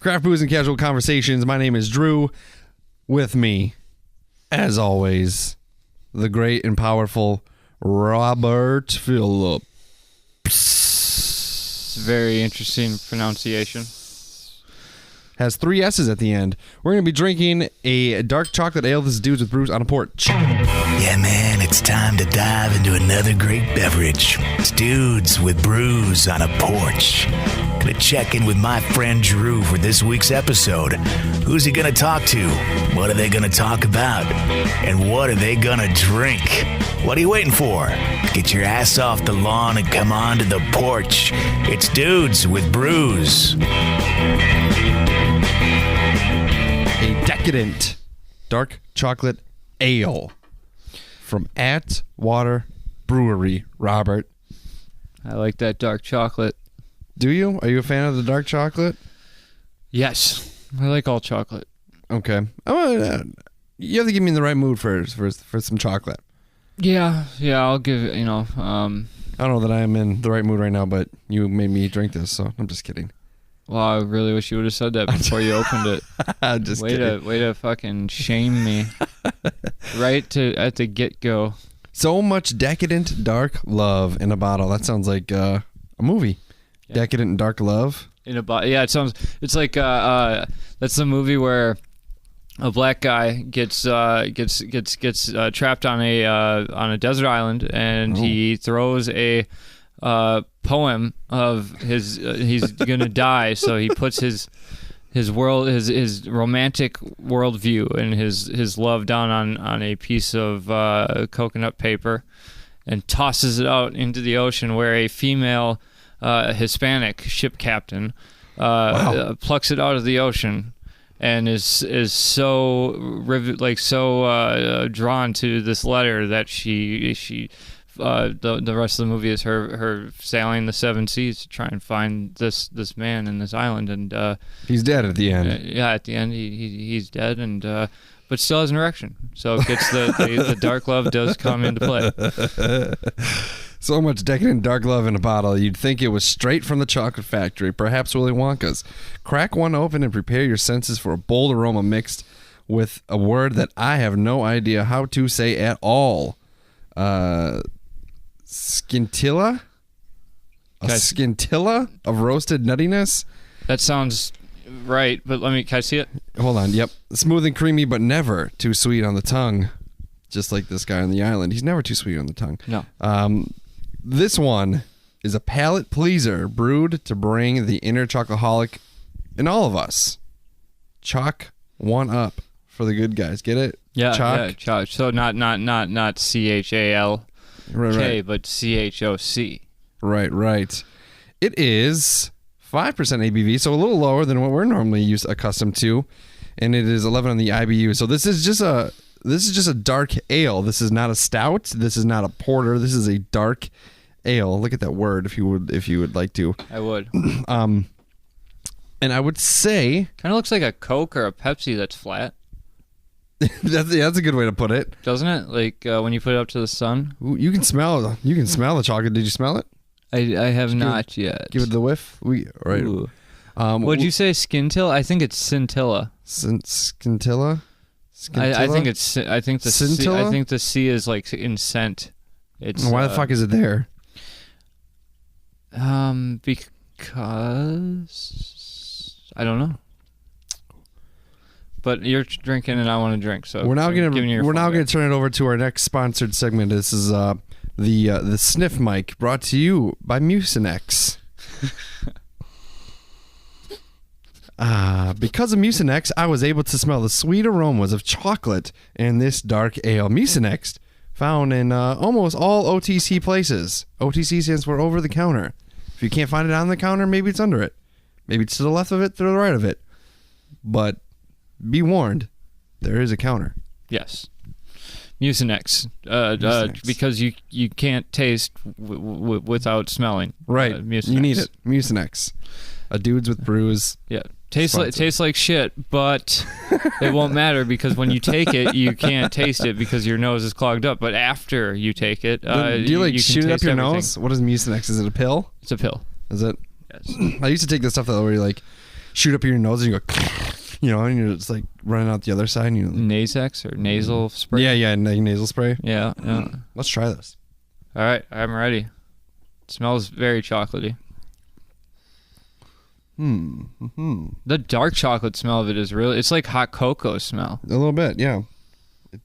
Craft Booze and Casual Conversations. My name is Drew. With me, as always, the great and powerful Robert Phillips. It's a very interesting pronunciation. Has 3 S's at the end. We're going to be drinking a dark chocolate ale. This is Dudes with Brews on a porch. Yeah, man, it's time to dive into another great beverage. It's Dudes with Brews on a porch. Gonna check in with my friend Drew for this week's episode. Who's he gonna talk to? What are they gonna talk about? And what are they gonna drink? What are you waiting for? Get your ass off the lawn and come on to the porch. It's Dudes with Brews. A Decadent dark chocolate ale from Atwater Brewery. Robert, I like that dark chocolate. do you? Are you a fan of the dark chocolate? Yes, I like all chocolate. Okay. You have to get me in the right mood for some chocolate. Yeah, I'll give it, I don't know that I am in the right mood right now, but you made me drink this, so I'm just kidding. well, I really wish you would have said that before you opened it. Just kidding. Way to fucking shame me. Right at the get-go. So much decadent dark love in a bottle. That sounds like a movie. Yeah. Decadent and Dark Love. In a bottle. Yeah, it's like that's the movie where a black guy gets trapped on a desert island, and he throws a poem of his he's gonna die, so he puts his romantic worldview and his love down on a piece of coconut paper and tosses it out into the ocean, where a female Hispanic ship captain plucks it out of the ocean and is so drawn to this letter that she the rest of the movie is her sailing the 7 seas to try and find this man in this island, and he's dead at the end. At the end he's dead, and but still has an erection, so it gets the dark love does come into play. So much decadent dark love in a bottle, you'd think it was straight from the chocolate factory, perhaps Willy Wonka's. Crack one open and prepare your senses for a bold aroma mixed with a word that I have no idea how to say at all. Scintilla? A scintilla of roasted nuttiness? That sounds right, but can I see it? Hold on, yep. Smooth and creamy, but never too sweet on the tongue. Just like this guy on the island. He's never too sweet on the tongue. No. This one is a palate pleaser brewed to bring the inner chocoholic in all of us. Chalk one up for the good guys. Get it? Yeah, Chalk. yeah, chalk. So not CHALK, right. but CHOC. Right. It is 5% ABV, so a little lower than what we're normally accustomed to, and it is 11 on the IBU. So this is just a dark ale. This is not a stout. This is not a porter. This is a dark ale. Look at that word if you would like to. I would. And I would say kind of looks like a Coke or a Pepsi that's flat. that's a good way to put it. Doesn't it? Like when you put it up to the sun. Ooh, you can smell the chocolate. Did you smell it? I have not yet. Give it the whiff. Right. What'd you say? Scintilla? I think it's scintilla. Scintilla? I think it's. I think the Scintilla? C, I think the C is like in scent. It's why the fuck is it there? Because I don't know. But you're drinking and I want to drink, so we're now gonna turn it over to our next sponsored segment. This is the sniff mic, brought to you by Mucinex. Because of Mucinex, I was able to smell the sweet aromas of chocolate in this dark ale. Mucinex, found in almost all OTC places. OTC stands for over the counter. If you can't find it on the counter, maybe it's under it. Maybe it's to the left of it, to the right of it. But be warned, there is a counter. Yes. Mucinex. Because you can't taste without smelling. Right. Mucinex. You need it. Mucinex. Dudes with Brews. Yeah. Tastes like shit, but it won't matter because when you take it, you can't taste it because your nose is clogged up. But after you take it, do you shoot it up your everything. nose? What is Mucinex? Is it a pill? It's a pill. Is it? Yes. I used to take this stuff where you shoot up your nose and you go, and you're just like running out the other side. And Nasex or nasal spray. Yeah, nasal spray. Yeah. Let's try this. All right, I'm ready. It smells very chocolatey. The dark chocolate smell of it is really, it's like hot cocoa smell. A little bit, yeah.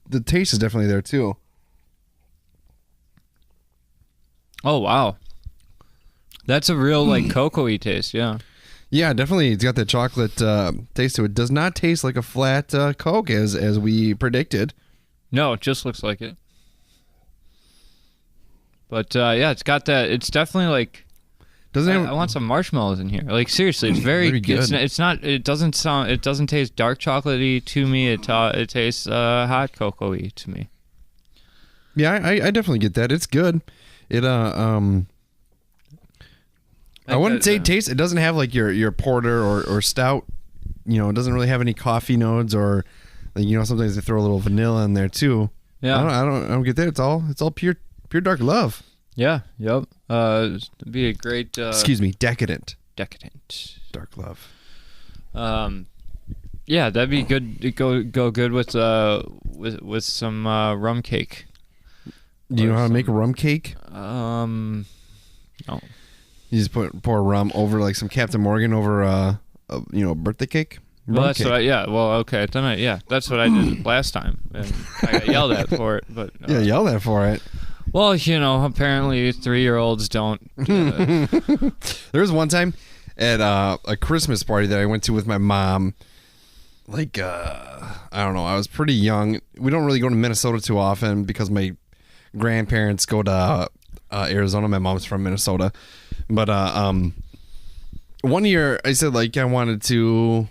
The taste is definitely there too. Oh, wow. That's a real like cocoa-y taste, yeah. Yeah, definitely. It's got that chocolate taste to it. Does not taste like a flat Coke as we predicted. No, it just looks like it. But yeah, it's got that, it's definitely like, I want some marshmallows in here. Like seriously, it's very good. It's not. It doesn't taste dark chocolatey to me. It tastes hot cocoa-y to me. Yeah, I definitely get that. It's good. It I wouldn't say taste. It doesn't have like your porter or stout. It doesn't really have any coffee notes or like, sometimes they throw a little vanilla in there too. Yeah, I don't get that. It's all pure dark love. Yeah. Yep. It'd be a great. Excuse me, decadent. Decadent. Dark love. Yeah, that'd be good. It'd go good with some rum cake. Do you know how to make a rum cake? No. You just pour rum over like some Captain Morgan over a birthday cake. Well, that's what okay. Then that's what I did last time, and I got yelled at for it. But yeah, yelled at for it. Well, apparently 3-year-olds don't. There was one time at a Christmas party that I went to with my mom. Like, I don't know. I was pretty young. We don't really go to Minnesota too often because my grandparents go to Arizona. My mom's from Minnesota. But one year I said, like, I wanted to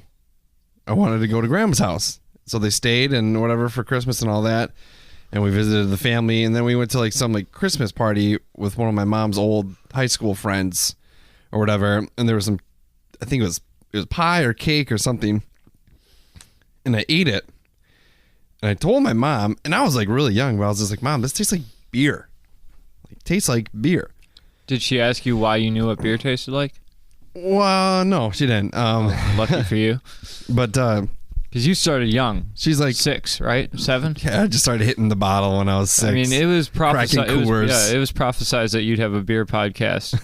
go to Grandma's house. So they stayed and whatever for Christmas and all that. And we visited the family, and then we went to like some like Christmas party with one of my mom's old high school friends or whatever. And there was some, I think it was pie or cake or something. And I ate it. And I told my mom, and I was like really young, but I was just like, Mom, this tastes like beer. It tastes like beer. Did she ask you why you knew what beer tasted like? Well, no, she didn't. Lucky for you. But because you started young. She's like 6, right? 7? Yeah, I just started hitting the bottle when I was 6. I mean, it was prophesied. It was prophesized that you'd have a beer podcast.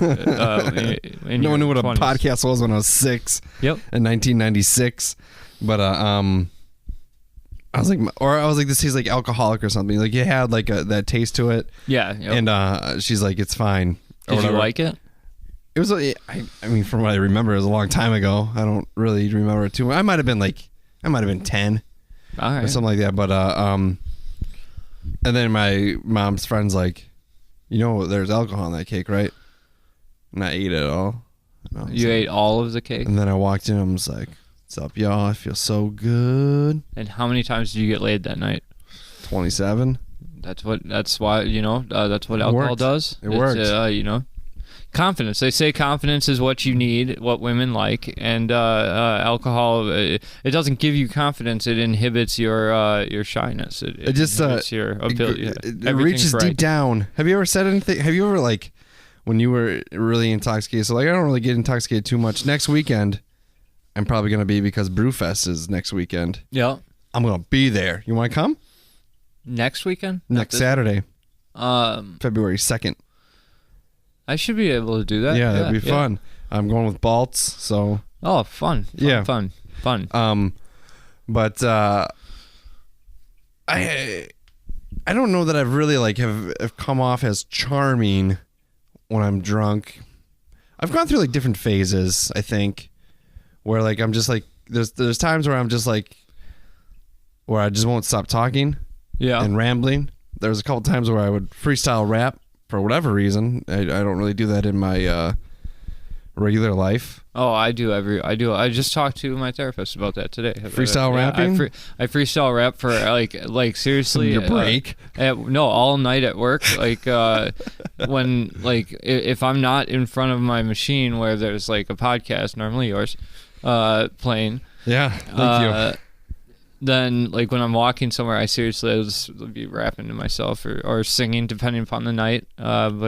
No one knew what 20s. a podcast was when I was 6. Yep. In 1996, but I was like, this tastes like alcoholic or something. Like it had like that taste to it. Yeah. Yep. And she's like, it's fine. Did you like it? It was. I mean, from what I remember, it was a long time ago. I don't really remember it too much. I might have been 10 All right. or something like that. But and then my mom's friend's like, there's alcohol in that cake, right? And I ate it all. You ate all of the cake? And then I walked in and I was like, what's up, y'all? I feel so good. And how many times did you get laid that night? 27. That's why that's what alcohol does. It works. Confidence. They say confidence is what you need, what women like, and alcohol. It doesn't give you confidence. It inhibits your shyness. It just inhibits your ability. It reaches deep down. Have you ever said anything? Have you ever like when you were really intoxicated? So like I don't really get intoxicated too much. Next weekend, I'm probably gonna be because Brewfest is next weekend. Yeah, I'm gonna be there. You want to come? Next weekend? Next Saturday. February 2nd. I should be able to do that. Yeah, that'd be fun. I'm going with Baltz, so. Oh, fun. Fun. But I don't know that I've really like have come off as charming when I'm drunk. I've gone through like different phases, I think, where like I'm just like there's times where I'm just like where I just won't stop talking. Yeah. And rambling. There was a couple times where I would freestyle rap for whatever reason. I don't really do that in my regular life. Oh, I do. I just talked to my therapist about that today. Freestyle rapping? I freestyle rap for like seriously. Your break? No, all night at work. Like when if I'm not in front of my machine where there's like a podcast, normally yours, playing. Yeah. Thank you. Then, like, when I'm walking somewhere, I'll just be rapping to myself or singing, depending upon the night. I'm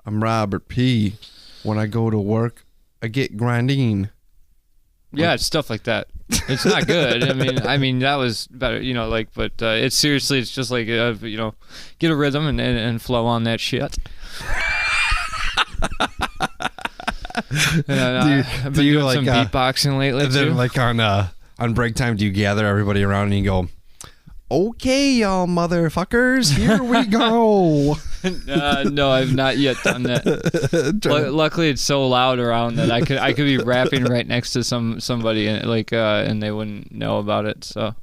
Robert P. When I go to work, I get grinding. Yeah, it's stuff like that. It's not good. I mean that was better, but it's seriously, it's just like, get a rhythm and flow on that shit. I've been doing some beatboxing lately too. Like on break time, do you gather everybody around and you go, "Okay, y'all motherfuckers, here we go"? No, I've not yet done that. Luckily, it's so loud around that I could be rapping right next to somebody and they wouldn't know about it. So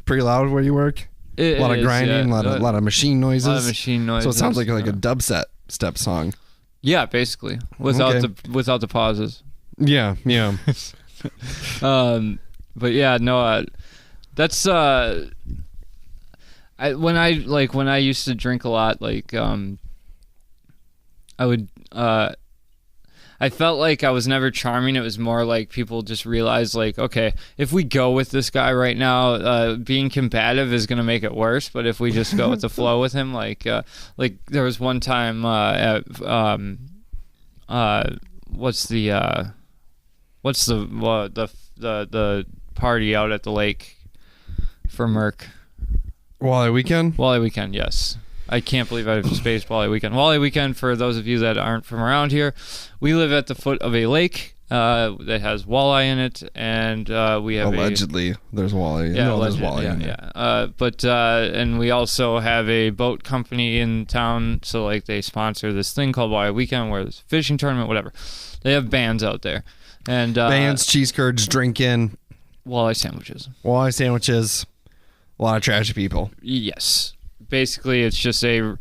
pretty loud where you work. A lot of grinding, a lot of machine noises. A lot of machine noises. So it sounds like a dubstep song. Yeah, basically without the pauses. Yeah. But yeah, no. That's when I used to drink a lot, I would I felt like I was never charming. It was more like people just realized, okay, if we go with this guy right now, being combative is gonna make it worse. But if we just go with the flow with him, there was one time at what's the party out at the lake for Merc? Wally Weekend? Wally Weekend, yes. I can't believe I've spaced Wally Weekend. Wally Weekend, for those of you that aren't from around here, we live at the foot of a lake that has walleye in it, and we have allegedly there's walleye. Yeah, there's walleye in there. And we also have a boat company in town, so they sponsor this thing called Walleye Weekend, where there's a fishing tournament, whatever. They have bands out there, and bands, cheese curds, drinking, walleye sandwiches, a lot of trashy people. Yes. Basically, it's a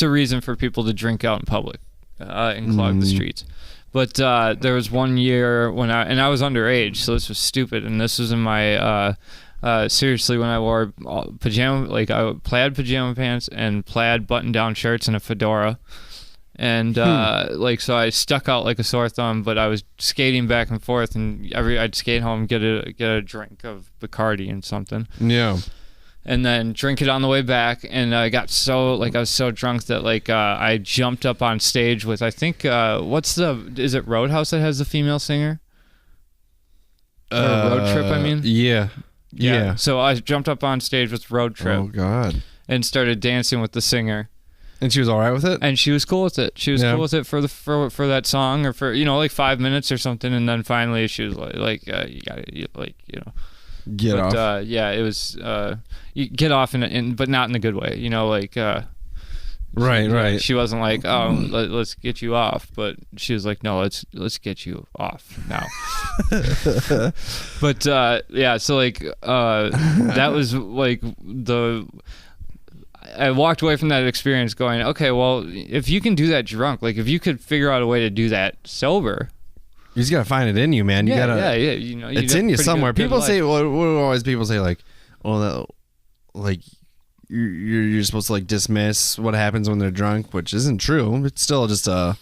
reason for people to drink out in public and clog the streets. But there was one year when I was underage, so this was stupid. And this was in my seriously, when I wore plaid pajama pants and plaid button-down shirts and a fedora. And so I stuck out like a sore thumb. But I was skating back and forth, and I'd skate home, get a drink of Bacardi and something. Yeah. And then drink it on the way back, and I got I was so drunk that I jumped up on stage with, I think, is it Roadhouse that has the female singer? Or Road Trip, I mean? Yeah. So I jumped up on stage with Road Trip. Oh, God. And started dancing with the singer. And she was all right with it? And she was cool with it. She was cool with it for that song, or for 5 minutes or something, and then finally she was you gotta, Get off. It was you get off but not in the good way, right. She wasn't like, let's get you off, but she was like, no, let's get you off now. But that was I walked away from that experience going, okay, well, if you can do that drunk, if you could figure out a way to do that sober. You just gotta find it in you, man. You gotta, it's in you somewhere. People say, what do always people say? You're supposed to dismiss what happens when they're drunk, which isn't true. It's still just this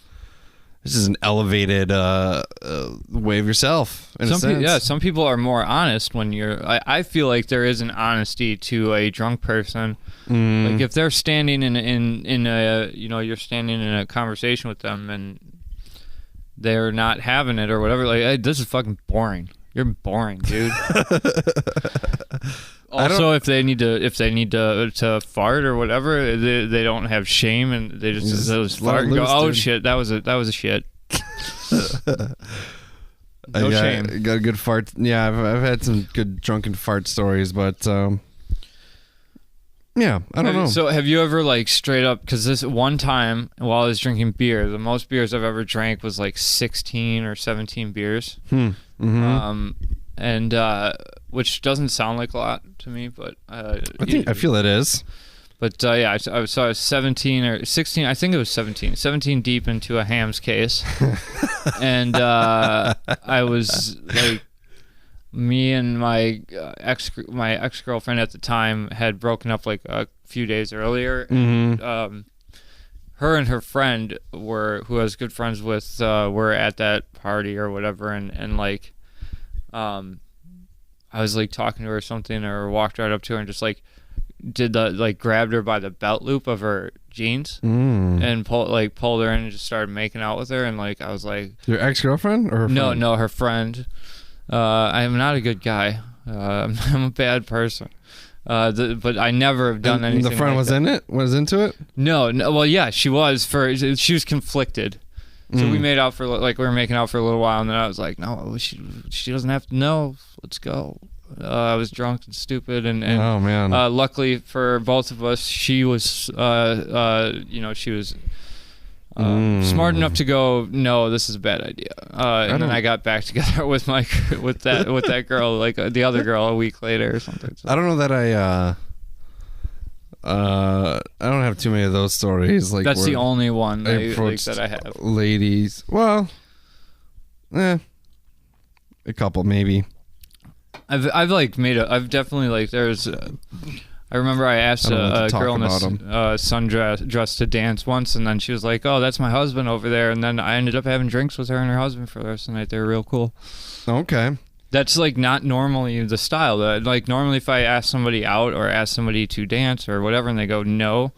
is an elevated way of yourself. In a sense. Some people are more honest when you're. I feel like there is an honesty to a drunk person. If they're standing in a you're standing in a conversation with them and they're not having it or whatever, hey, this is fucking boring. You're boring, dude. Also, if they need to fart or whatever, they don't have shame and they just fart and go, oh shit, that was a shit. No shame. Got a good fart. Yeah, I've had some good drunken fart stories, but yeah, I don't know. So have you ever straight up, because this one time while I was drinking beer, the most beers I've ever drank was 16 or 17 beers. Mm-hmm. And which doesn't sound like a lot to me, but I feel it is. But I was 17 or 16. I think it was 17 deep into a Hamm's case, and I was me and my ex-girlfriend at the time had broken up a few days earlier. Mm-hmm. And, her and her friend who I was good friends with were at that party or whatever, and I was talking to her or something, or walked right up to her and just did the grabbed her by the belt loop of her jeans and pulled her in and just started making out with her, and I was like, your ex-girlfriend or her friend? No, her friend. I'm not a good guy. I'm a bad person. But I never have done anything. The friend like was that. in it? Was into it? No. Well, yeah, she was. She was conflicted. So we made out for we were making out for a little while, and then I was like, no, she doesn't have to know. Let's go. I was drunk and stupid, and oh man. Luckily for both of us, she was she was smart enough to go, no, this is a bad idea. And then I got back together with that girl, like the other girl, a week later or something. So. I don't know that I don't have too many of those stories. Like that's the only one that I have. Ladies, well, a couple maybe. I've definitely there's. I remember I asked a girl in a sundress to dance once, and then she was like, "Oh, that's my husband over there." And then I ended up having drinks with her and her husband for the rest of the night. They were real cool. Okay. That's not normally the style. Normally if I ask somebody out or ask somebody to dance or whatever and they go no,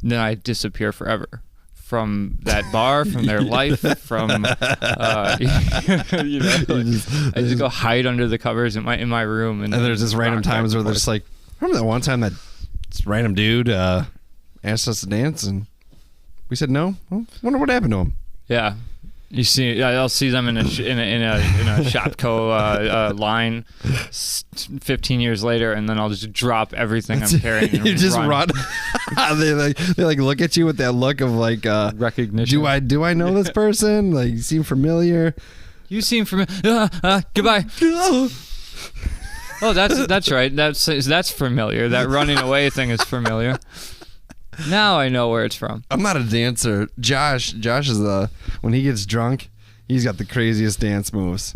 then I disappear forever from that bar, from their life, from I just go hide under the covers in my room. And there's just random times where they're just like, remember that one time that random dude asked us to dance and we said no? Well, wonder what happened to him. Yeah. You see, I'll see them in a Shopko line 15 years later, and then I'll just drop everything I'm carrying. And you just run. they look at you with that look of recognition. Do I know this person? Like, you seem familiar. You seem familiar. Goodbye. Oh, that's right. That's familiar. That running away thing is familiar. Now I know where it's from. I'm not a dancer. Josh is when he gets drunk, he's got the craziest dance moves.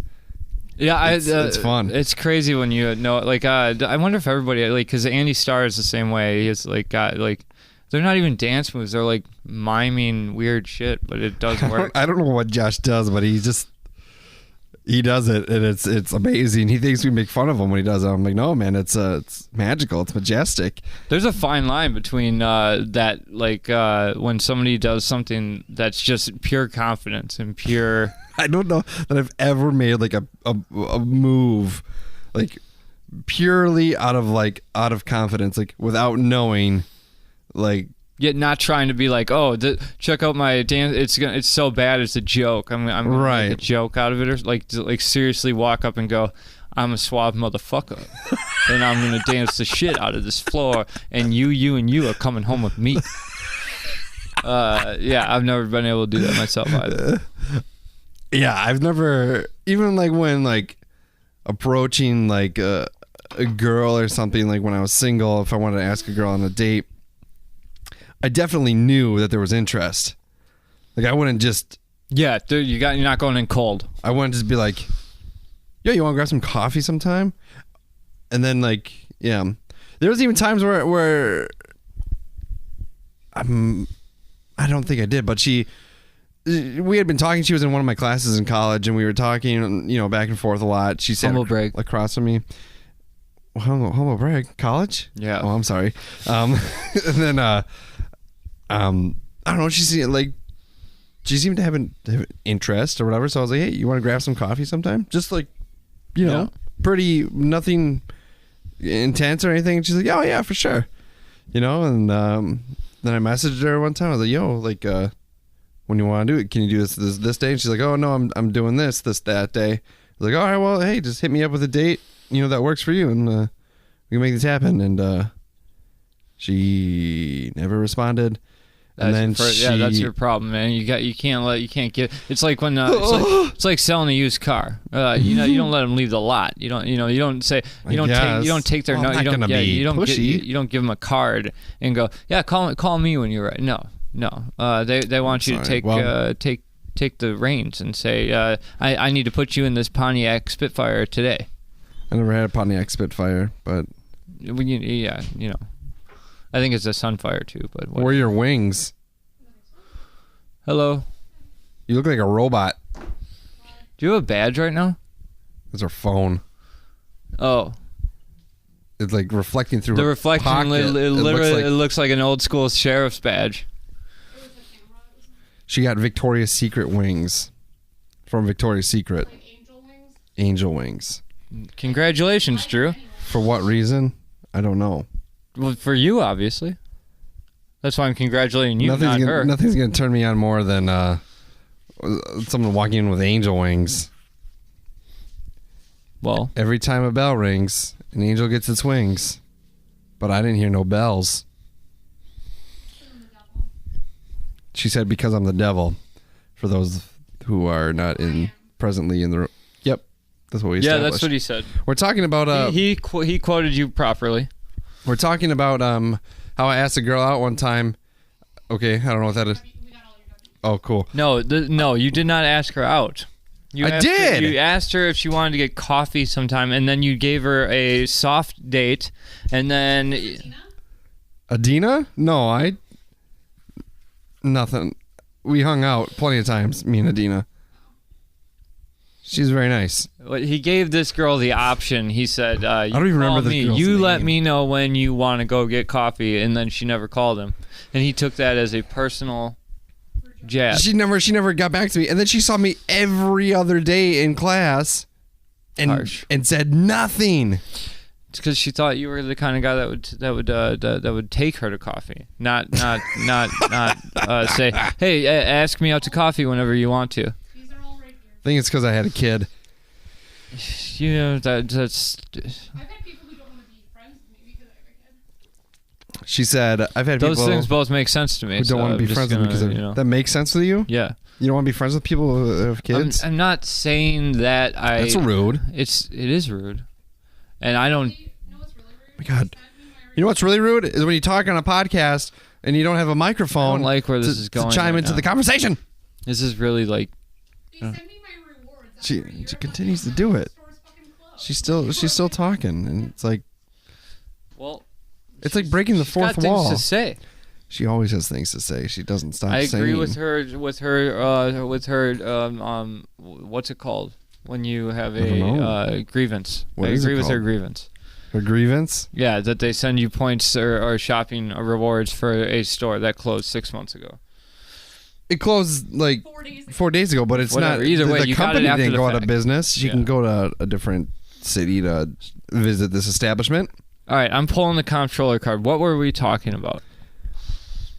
Yeah, it's fun. It's crazy when you know. I wonder if everybody because Andy Starr is the same way. He's got they're not even dance moves. They're miming weird shit, but it does work. I don't know what Josh does, but he does it, and it's amazing. He thinks we make fun of him when he does it. I'm like, no, man, it's magical. It's majestic. There's a fine line between that, when somebody does something that's just pure confidence and pure. I don't know that I've ever made a move purely out of confidence, without knowing, Yet not trying to be check out my dance. It's so bad. It's a joke. I'm gonna make a joke out of it, or seriously walk up and go, I'm a suave motherfucker, and I'm gonna dance the shit out of this floor, and you are coming home with me. Yeah, I've never been able to do that myself either. Yeah, I've never even when approaching a girl or something, when I was single. If I wanted to ask a girl on a date, I definitely knew that there was interest. I wouldn't just... Yeah, dude, you're not going in cold. I wouldn't just be like, yo, you want to grab some coffee sometime? And then, yeah. There was even times where I don't think I did, but we had been talking. She was in one of my classes in college, and we were talking, back and forth a lot. She sat across from me. Humble brag. College? Yeah. Oh, I'm sorry. And then... I don't know. She seemed to have an interest or whatever. So I was like, "Hey, you want to grab some coffee sometime?" Just pretty nothing intense or anything. And she's like, "Oh yeah, for sure." And then I messaged her one time. I was like, "Yo, when you want to do it, can you do this day?" And she's like, "Oh no, I'm doing this that day." I was like, "All right, well, hey, just hit me up with a date, that works for you, and we can make this happen." And she never responded. That's your problem, man. You can't give. It's like when it's like selling a used car. You don't let them leave the lot. You don't say you don't take their note. You don't give them a card and go, yeah, call me when you're ready. No. They want you to take the reins and say, I need to put you in this Pontiac Spitfire today. I never had a Pontiac Spitfire, but I think it's a Sunfire too, but where are your wings? Hello. You look like a robot. Do you have a badge right now? It's her phone. Oh. It's reflecting through the her reflection. Pocket. It looks like an old school sheriff's badge. She got Victoria's Secret wings from Victoria's Secret. Angel wings? Angel wings. Congratulations, Drew. For what reason? I don't know. Well, for you, obviously. That's why I'm congratulating you, not her. Nothing's going to turn me on more than someone walking in with angel wings. Well, every time a bell rings, an angel gets its wings. But I didn't hear no bells. She said, because I'm the devil. For those who are not presently in the room. Yep. That's what we established. Yeah, that's what he said. We're talking about... He quoted you properly. We're talking about how I asked a girl out one time. Okay, I don't know what that is. Oh, cool. No, you did not ask her out. You asked her if she wanted to get coffee sometime, and then you gave her a soft date, and then... Adina? No, nothing. We hung out plenty of times, me and Adina. She's very nice. He gave this girl the option. He said, I don't even remember the girl's You name. let me know when you want to go get coffee, and then she never called him. And he took that as a personal jab. She never got back to me. And then she saw me every other day in class and said nothing. It's because she thought you were the kind of guy that would take her to coffee, not say, hey, ask me out to coffee whenever you want to. I think it's because I had a kid. You know, that's... I've had people who don't want to be friends with me because I have a kid. She said, I've had people... Those things both make sense to me. Who don't want to be friends with me because that makes sense with you? Yeah. You don't want to be friends with people who have kids? I'm not saying that I... That's rude. It is rude. And I don't... You know what's really rude? Oh my God. You know what's really rude? Is when you talk on a podcast and you don't have a microphone I don't like where this is going to chime into the conversation. This is really like... They send me my rewards. She continues to do it. She's still talking, and it's like... Well... It's like breaking the fourth got wall. Things to say. She always has things to say. She doesn't stop saying. I agree with her. What's it called when you have a grievance? I agree with her grievance. Her grievance? Yeah, that they send you points or shopping rewards for a store that closed 6 months ago. It closed like 4 days ago, but it's Whatever. not. Either way, the you got company it after didn't the go out of fact. business. She can go to a different city to visit this establishment. All right, I'm pulling the comptroller card. What were we talking about?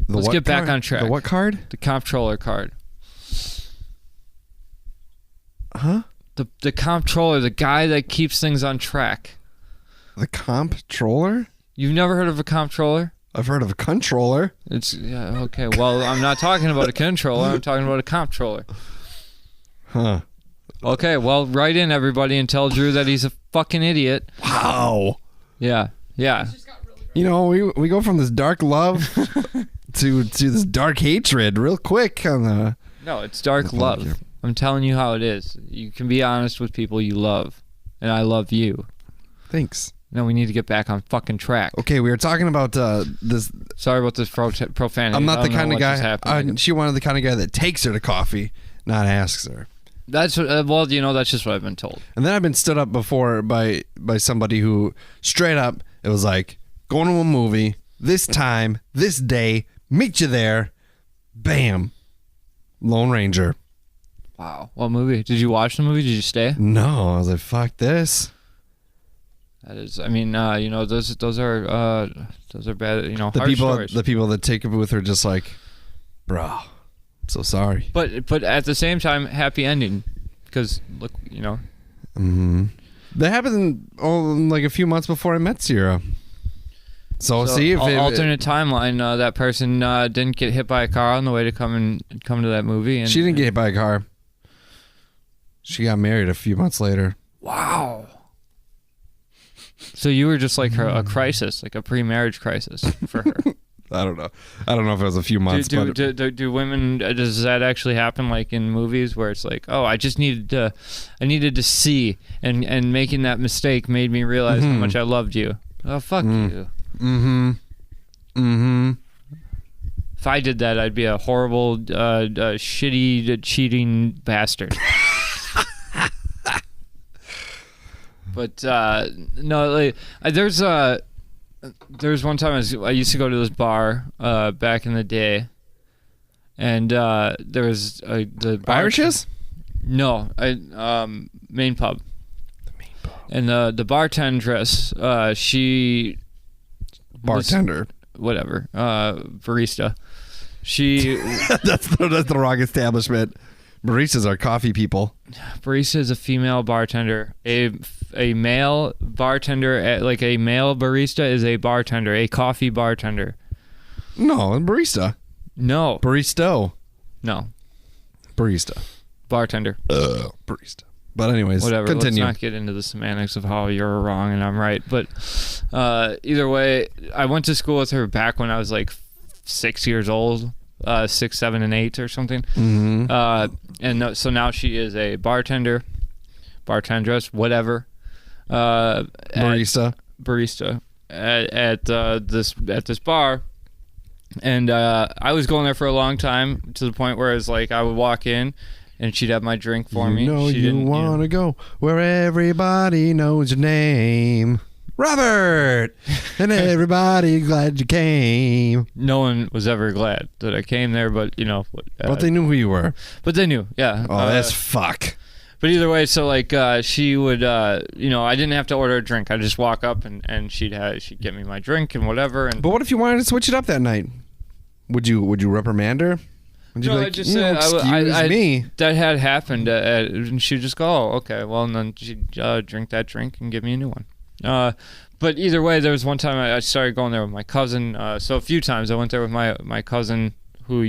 Let's get back on track. The what card? The comptroller card. Huh? The comptroller, the guy that keeps things on track. The comptroller? You've never heard of a comptroller? I've heard of a controller. Okay. Well, I'm not talking about a controller. I'm talking about a comptroller. Huh. Okay. Well, write in everybody and tell Drew that he's a fucking idiot. Wow. Yeah. You know, we go from this dark love to this dark hatred real quick on the... No, it's dark love. Here. I'm telling you how it is. You can be honest with people you love, and I love you. Thanks. Now we need to get back on fucking track. Okay, we were talking about this... Sorry about this profanity. I'm not the kind of guy... happening. she wanted the kind of guy that takes her to coffee, not asks her. That's well, you know, that's just what I've been told. And then I've been stood up before by somebody who straight up, it was like, going to a movie, this time, this day, meet you there, bam, Lone Ranger. Wow. What movie? Did you watch the movie? Did you stay? No, I was like, fuck this. That is, I mean, you know, those are bad, you know, The hard stories. people that take it with her just like, bro, I'm so sorry. But at the same time, happy ending, because look, you know. Mm-hmm. That happened like a few months before I met Sierra. So see if alternate timeline, that person didn't get hit by a car on the way to come to that movie, and she didn't get hit by a car. She got married a few months later. Wow. So you were just like a crisis, like a pre-marriage crisis for her. I don't know. I don't know if it was a few months. Do women? Does that actually happen, like in movies, where it's like, oh, I needed to see, and making that mistake made me realize how much I loved you. Oh, fuck you. Mm-hmm. Mm-hmm. If I did that, I'd be a horrible, shitty, cheating bastard. But no, like, there's one time I used to go to this bar back in the day, and there was the bar Irish's? No, main pub. The main pub. And the bartendress, she Bartender. whatever, barista. She that's the wrong establishment. Baristas are coffee people. Barista is a female bartender. A male bartender, like a male barista, is a bartender, a coffee bartender. No, barista. No. Baristo. No. Barista. Bartender. Barista. But anyways, whatever. continue. Let's not get into the semantics of how you're wrong and I'm right. But either way, I went to school with her back when I was like 6 years old. 6, 7, and 8 or something. And so now she is a bartender, bartendress, whatever. Barista. Barista at this bar. And I was going there for a long time, to the point where it's like I would walk in and she'd have my drink for me. You want to go where everybody knows your name. Robert! And everybody glad you came. No one was ever glad that I came there, but But they knew who you were. But they knew, yeah. Oh, that's fuck. But either way, so like she would, I didn't have to order a drink. I'd just walk up and she'd get me my drink and whatever. And But what if you wanted to switch it up that night? Would you reprimand her? Would you no, be I like, just said, excuse me? That had happened, and she'd just go, oh, okay, well, and then she'd drink that drink and give me a new one. But either way, there was one time I started going there with my cousin. So a few times I went there with my cousin, who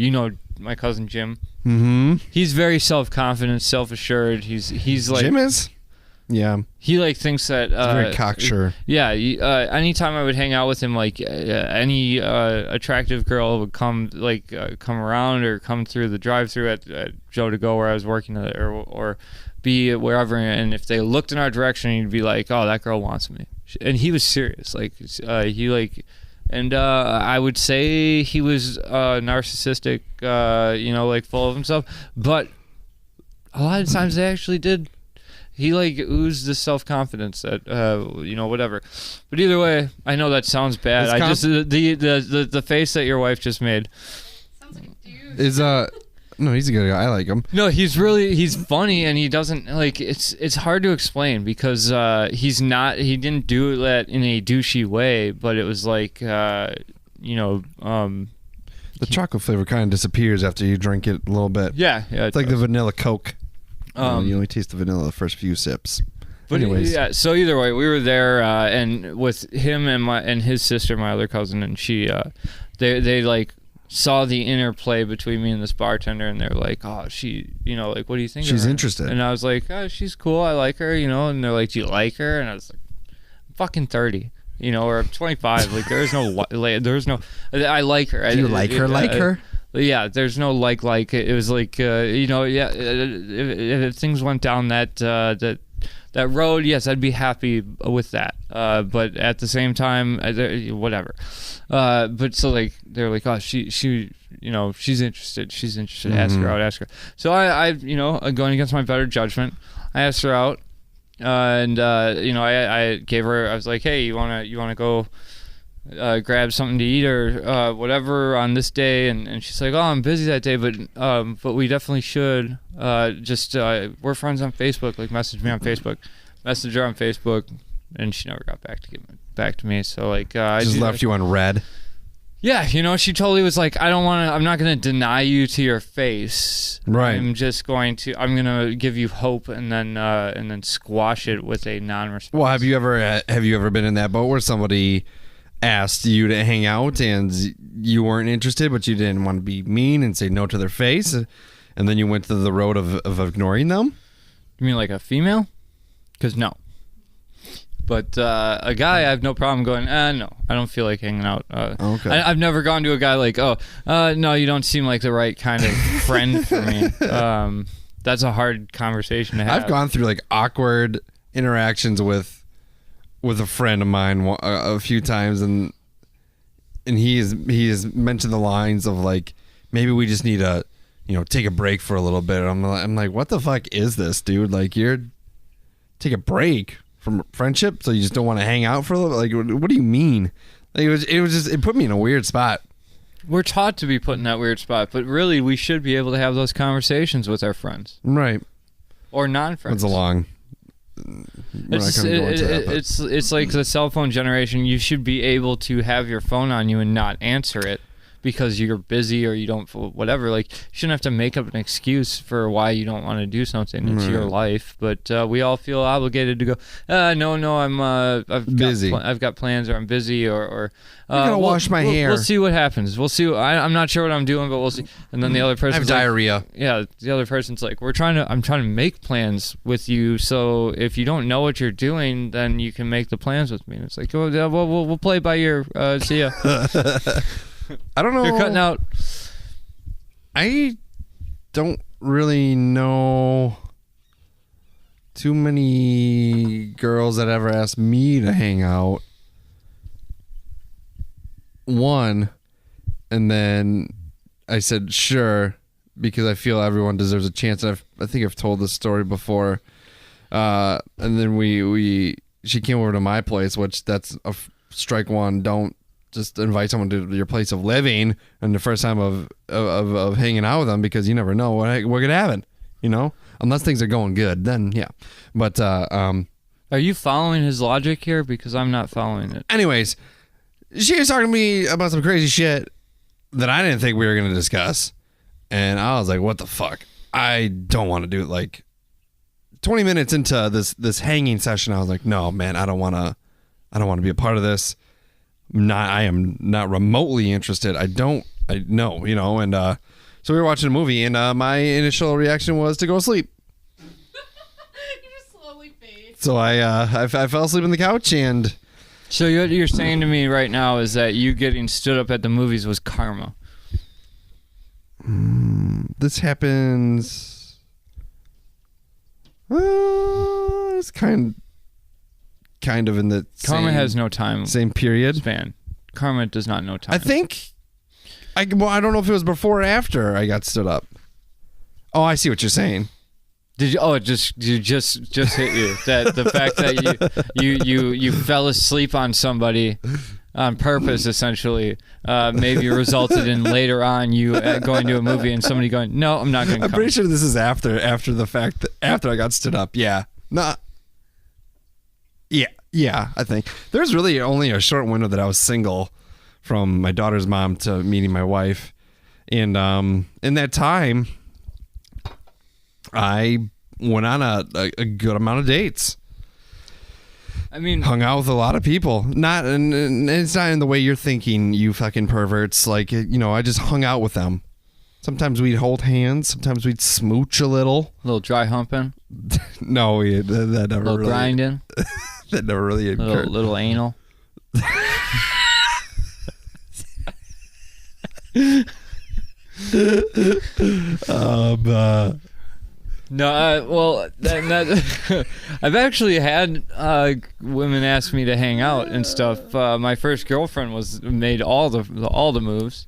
my cousin Jim. Mm-hmm. He's very self-confident, self-assured. He's like Jim is? Yeah. He like thinks that Very cocksure. Yeah. Anytime I would hang out with him, like any attractive girl would come around or come through the drive-through at Joe to Go where I was working, or be wherever, and if they looked in our direction, he'd be like, "Oh, that girl wants me," and he was serious. I would say he was narcissistic, like full of himself, but a lot of times they actually did. He like oozed the self-confidence that whatever. But either way, I know that sounds bad. The face that your wife just made Sounds like a dude. Is no, he's a good guy. I like him. No, he's funny, and he doesn't like it's hard to explain because he didn't do that in a douchey way, but it was like The chocolate flavor kind of disappears after you drink it a little bit. yeah It's like the vanilla Coke. You only taste the vanilla the first few sips. But anyways, yeah. So either way, we were there, and with him and his sister, my other cousin, and she, they like saw the interplay between me and this bartender, and they're like, "Oh, she, like, what do you think?" She's of her? interested. And I was like, "Oh, she's cool. I like her," And they're like, "Do you like her?" And I was like, "I'm fucking 30." Or I'm 25. Like, there's no, I like her. Do you like her? Like her? Yeah, there's no like. It was like, if things went down that road, yes, I'd be happy with that. But at the same time, whatever. But so like they're like, oh, she's interested. She's interested. Ask her out. So I going against my better judgment, I asked her out. And I gave her. I was like, "Hey, you wanna go grab something to eat or whatever on this day?" And she's like, "Oh, I'm busy that day, but we definitely should. We're friends on Facebook. Like, message me on Facebook. Message her on Facebook." And she never got back to me. So like, I just left you on red. Yeah, she totally was like, I'm not going to deny you to your face. Right. I'm going to give you hope and then squash it with a non-response. Well, have you ever been in that boat where somebody asked you to hang out and you weren't interested, but you didn't want to be mean and say no to their face, and then you went to the road of ignoring them? You mean like a female? Because no. But a guy, I have no problem going, no, I don't feel like hanging out. Okay. I've never gone to a guy like, no, you don't seem like the right kind of friend for me. That's a hard conversation to have. I've gone through like awkward interactions with a friend of mine a few times, and he has mentioned the lines of like, maybe we just need to, take a break for a little bit. I'm like, what the fuck is this, dude? Like, take a break from friendship, so you just don't want to hang out for a little? Like, what do you mean? Like, it put me in a weird spot. We're taught to be put in that weird spot, but really we should be able to have those conversations with our friends. Right. Or non-friends. It's a long we're not going to go into that. But. It's like the cell phone generation. You should be able to have your phone on you and not answer it because you're busy or you don't, whatever. Like, you shouldn't have to make up an excuse for why you don't want to do something. It's your life. But we all feel obligated to go, no, I've busy. I've got plans, or I'm busy, or I'm going to wash my hair. We'll see what happens. We'll see. I'm not sure what I'm doing, but we'll see. And then the other person, I have diarrhea. Yeah, the other person's like, I'm trying to make plans with you, so if you don't know what you're doing, then you can make the plans with me. And it's like, we'll play by ear. See ya. I don't know. You're cutting out. I don't really know too many girls that ever asked me to hang out. One, and then I said sure, because I feel everyone deserves a chance. And I think I've told this story before. And then she came over to my place, which that's a strike one. Don't just invite someone to your place of living and the first time of hanging out with them, because you never know what could happen, unless things are going good, then yeah. But are you following his logic here? Because I'm not following it. Anyways, she was talking to me about some crazy shit that I didn't think we were going to discuss, and I was like, what the fuck? I don't want to do it. Like 20 minutes into this hanging session, I was like, no, man, I don't want to be a part of this. I am not remotely interested. I know, and so we were watching a movie, and my initial reaction was to go to sleep. You just slowly fade. So I fell asleep on the couch, and so what you're saying to me right now is that you getting stood up at the movies was karma. This happens. It's kind of in the karma has no time same period span. Karma does not know time. I think I don't know if it was before or after I got stood up. Oh, I see what you're saying. Did you? Oh, it just hit you that the fact that you fell asleep on somebody on purpose, essentially, maybe resulted in later on you going to a movie and somebody going, no, I'm not going to come. I'm pretty sure this is after the fact that after I got stood up. Yeah. Not. Yeah, I think. There's really only a short window that I was single from my daughter's mom to meeting my wife. And in that time, I went on a good amount of dates. I mean, hung out with a lot of people. And it's not in the way you're thinking, you fucking perverts. Like, I just hung out with them. Sometimes we'd hold hands. Sometimes we'd smooch a little. A little dry humping. No, that never little really. Grinding. That never really occurred. Little anal. No, well, I've actually had women ask me to hang out and stuff. My first girlfriend made all the moves.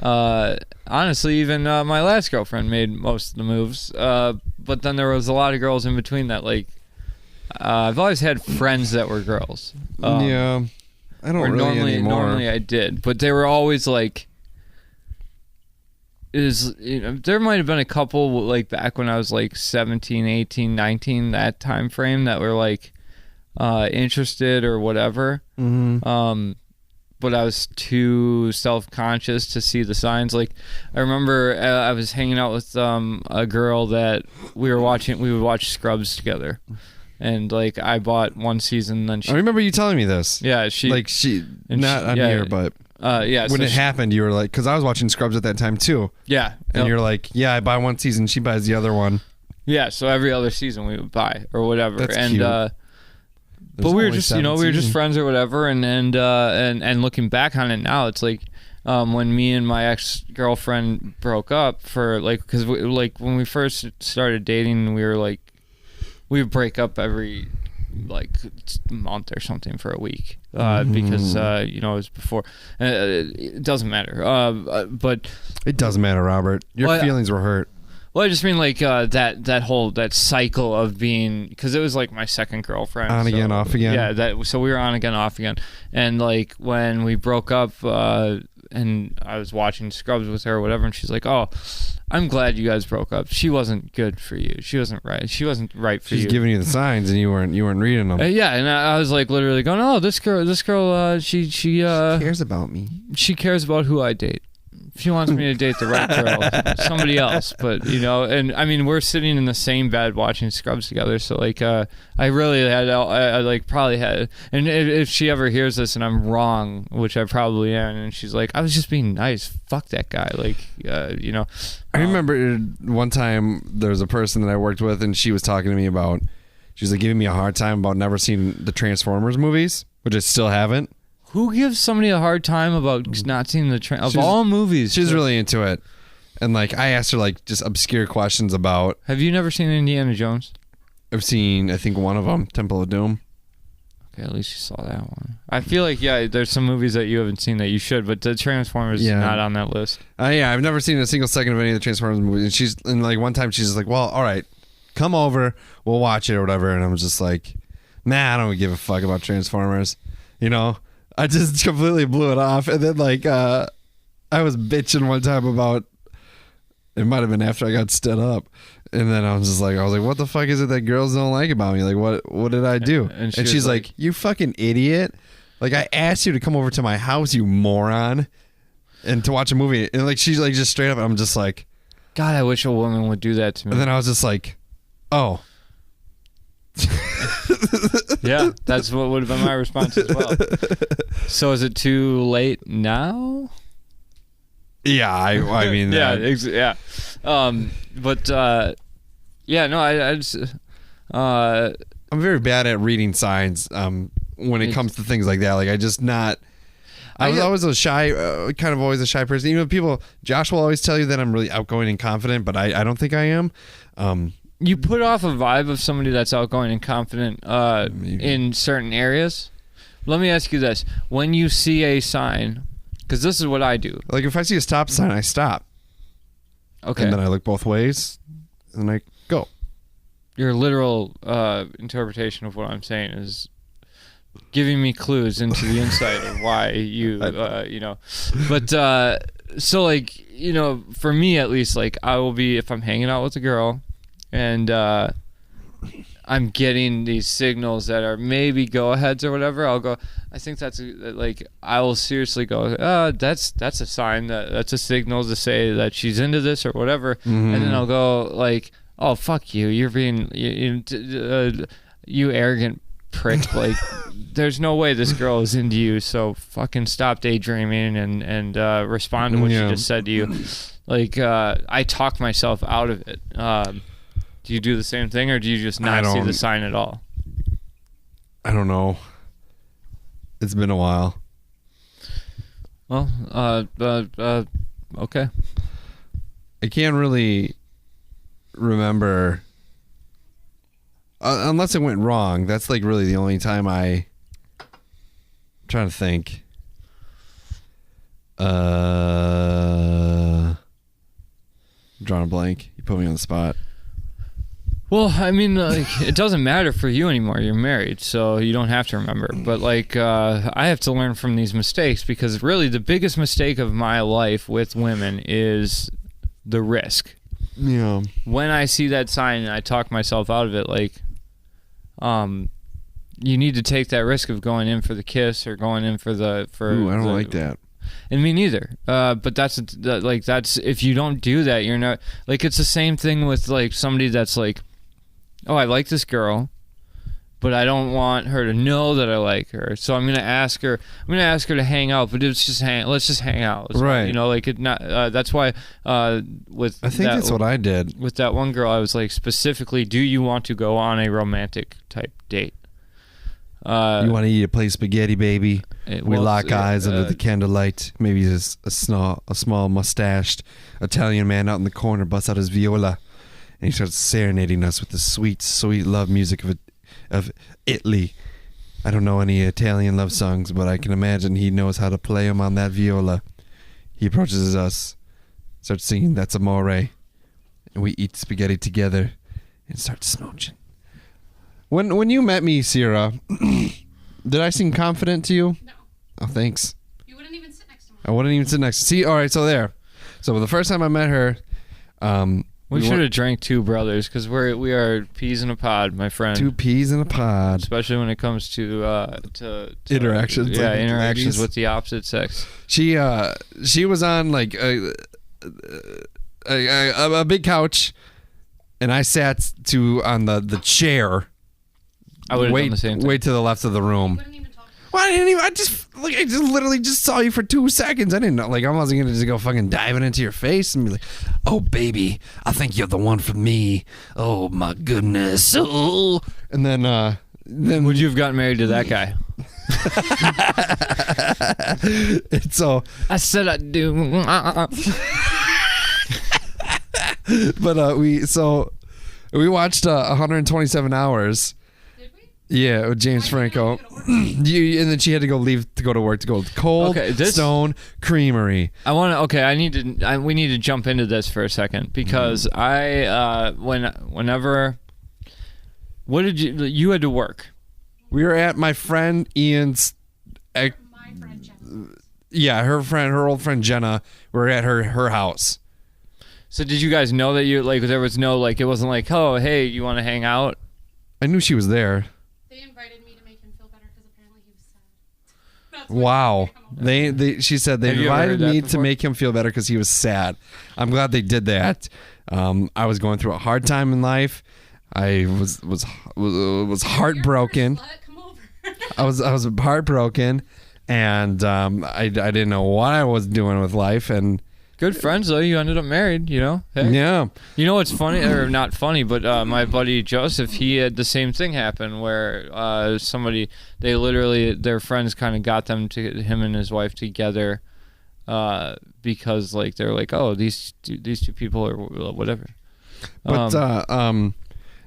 Honestly, even my last girlfriend made most of the moves. But then there was a lot of girls in between that, like, I've always had friends that were girls. Yeah, I don't really anymore. Normally I did, but they were always like, there might have been a couple like back when I was like 17, 18, 19, that time frame that were like interested or whatever. Mm-hmm. But I was too self-conscious to see the signs. Like, I remember I was hanging out with a girl that we would watch Scrubs together. And like, I bought one season, then I remember you telling me this. Yeah, not on here, but when it happened, you were like, because I was watching Scrubs at that time too. Yeah, and you're like, yeah, I buy one season, she buys the other one. Yeah, so every other season we would buy or whatever. That's and cute. But we were just, we were just friends or whatever. And looking back on it now, it's like when me and my ex-girlfriend broke up because when we first started dating, we were like, we would break up every like month or something for a week because it was before. It doesn't matter. But it doesn't matter, Robert. Your feelings were hurt. Well, I just mean like that whole cycle of being, because it was like my second girlfriend. On again, off again. Yeah, so we were on again, off again, and like when we broke up, and I was watching Scrubs with her or whatever, and she's like, "Oh, I'm glad you guys broke up. She wasn't good for you. She wasn't right. She wasn't right for you." She's giving you the signs, and you weren't reading them. Yeah, and I was like literally going, "Oh, this girl, she cares about me. She cares about who I date. She wants me to date the right girl, somebody else." But and I mean, we're sitting in the same bed watching Scrubs together. So like, I really had, I like probably had. And if she ever hears this and I'm wrong, which I probably am, and she's like, "I was just being nice. Fuck that guy." Like, I remember one time there was a person that I worked with, and she was talking to me about. She was like giving me a hard time about never seeing the Transformers movies, which I still haven't. Who gives somebody a hard time about not seeing of all movies? She's really into it. And like I asked her like just obscure questions about. Have you never seen Indiana Jones? I've seen I think one of them, Temple of Doom. Okay, at least you saw that one. I feel like there's some movies that you haven't seen that you should, but the Transformers is not on that list. I've never seen a single second of any of the Transformers movies. And like one time she's just like, "Well, all right, come over, we'll watch it or whatever." And I'm just like, "Nah, I don't give a fuck about Transformers," I just completely blew it off. And then like I was bitching one time about, it might have been after I got stood up, and then I was like, what the fuck is it that girls don't like about me? Like what did I do? And she's like, "You fucking idiot. Like I asked you to come over to my house, you moron, and to watch a movie." And like she's like just straight up, I'm just like, God, I wish a woman would do that to me. And then I was just like, oh. Yeah, that's what would have been my response as well. So is it too late now? Yeah, I mean, yeah. I just I'm very bad at reading signs when it comes to things like that. Like I was always a shy, kind of always a shy person. Josh will always tell you that I'm really outgoing and confident, but I don't think I am. You put off a vibe of somebody that's outgoing and confident in certain areas. Let me ask you this. When you see a sign, because this is what I do. Like if I see a stop sign, I stop. Okay. And then I look both ways, and I go. Your literal interpretation of what I'm saying is giving me clues into the insight of why you, But, so like, for me at least, like I will be, if I'm hanging out with a girl, and I'm getting these signals that are maybe go-aheads or whatever, I'll go, I think that's like, I will seriously go, that's a sign, that's a signal to say that she's into this or whatever. Mm-hmm. And then I'll go like, "Oh, fuck you, you're being you arrogant prick, like there's no way this girl is into you, so fucking stop daydreaming and respond to what she just said to you." Like I talk myself out of it. Do you do the same thing, or do you just not see the sign at all? I don't know. It's been a while. Well, okay. I can't really remember, unless it went wrong. That's like really the only time I'm trying to think. I'm drawing a blank. You put me on the spot. Well, I mean, like, it doesn't matter for you anymore. You're married, so you don't have to remember. But, like, I have to learn from these mistakes, because really the biggest mistake of my life with women is the risk. Yeah. When I see that sign and I talk myself out of it, like, you need to take that risk of going in for the kiss or going in for the... Ooh, I don't like that. And me neither. But that's if you don't do that, you're not... Like, it's the same thing with, like, somebody that's like, "Oh, I like this girl, but I don't want her to know that I like her. So I'm gonna ask her to hang out, but let's just hang out." Right. Like it not. That's why with I think that's what I did with that one girl. I was like, specifically, do you want to go on a romantic type date? You want to eat a plate of spaghetti, baby? We lock eyes under the candlelight. Maybe a small mustached Italian man out in the corner busts out his viola, and he starts serenading us with the sweet, sweet love music of Italy. I don't know any Italian love songs, but I can imagine he knows how to play them on that viola. He approaches us, starts singing "That's Amore," and we eat spaghetti together and start smooching. When you met me, Sierra, did I seem confident to you? No. Oh, thanks. You wouldn't even sit next to I wouldn't even sit next. See, all right, so there. So the first time I met her, we should have drank two brothers because we are peas in a pod, my friend. Two peas in a pod. Especially when it comes to interactions. Yeah, like interactions ladies. with the opposite sex. She was on like a big couch, and I sat on the chair. I would have done the same thing. Way to the left of the room. Wouldn't even talk. Well, I just literally just saw you for 2 seconds. I didn't know, like, I wasn't gonna just go fucking diving into your face and be like, "Oh baby, I think you're the one for me. Oh my goodness." Oh, and then Would you have gotten married to that guy? and so I said I do. but we watched 127 Hours. Did we? Yeah, with James Franco. And then she had to leave to go to work to go to Cold Stone Creamery. We need to jump into this for a second because what did you had to work? We were at my friend Ian's. My friend Jen. Yeah, her old friend Jenna. We were at her house. So did you guys know that there was no it wasn't like, oh hey, you want to hang out? I knew she was there. They invited me to make him feel better because apparently he was sad. That's Wow. She said they Have you ever invited heard that me to before? make him feel better because he was sad. I'm glad they did that. I was going through a hard time in life. I was heartbroken. Come over. I was heartbroken, and I didn't know what I was doing with life, and Good friends though. You ended up married. You know. Hey. yeah. You know what's funny, or not funny, but my buddy Joseph, he had the same thing happen where their friends kind of got him and his wife together because they're like, oh, these two people are whatever. But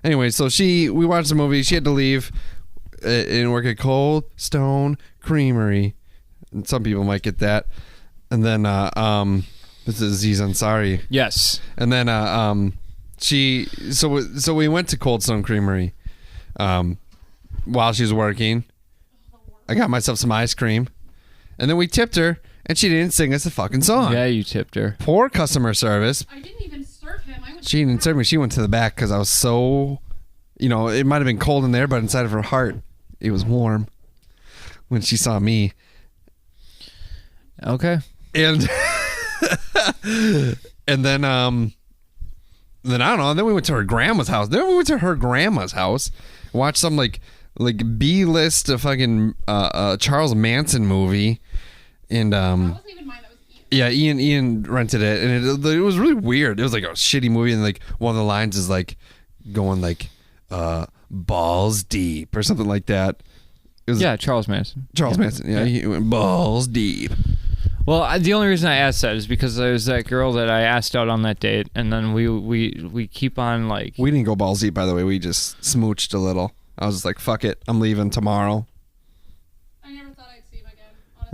anyway, so we watched the movie. She had to leave and work at Cold Stone Creamery. And some people might get that. And then this is Aziz Ansari. Yes. And then so we went to Cold Stone Creamery while she was working. I got myself some ice cream, and then we tipped her, and she didn't sing us a fucking song. Yeah, you tipped her. Poor customer service. I didn't even serve him. She didn't serve me. She went to the back because I was so, it might have been cold in there, but inside of her heart, it was warm when she saw me. Okay. And and then I don't know. Then we went to her grandma's house. Watched some like B-list fucking Charles Manson movie, and That wasn't even mine. That was Ian. yeah, Ian rented it, and it was really weird. It was like a shitty movie, and like one of the lines is like going like balls deep or something like that. It was Charles Manson. Manson. Yeah, he went balls deep. Well, the only reason I asked that is because there was that girl that I asked out on that date, and then we keep on like. We didn't go balls deep, by the way. We just smooched a little. I was just like, "Fuck it, I'm leaving tomorrow." I never thought I'd see him again.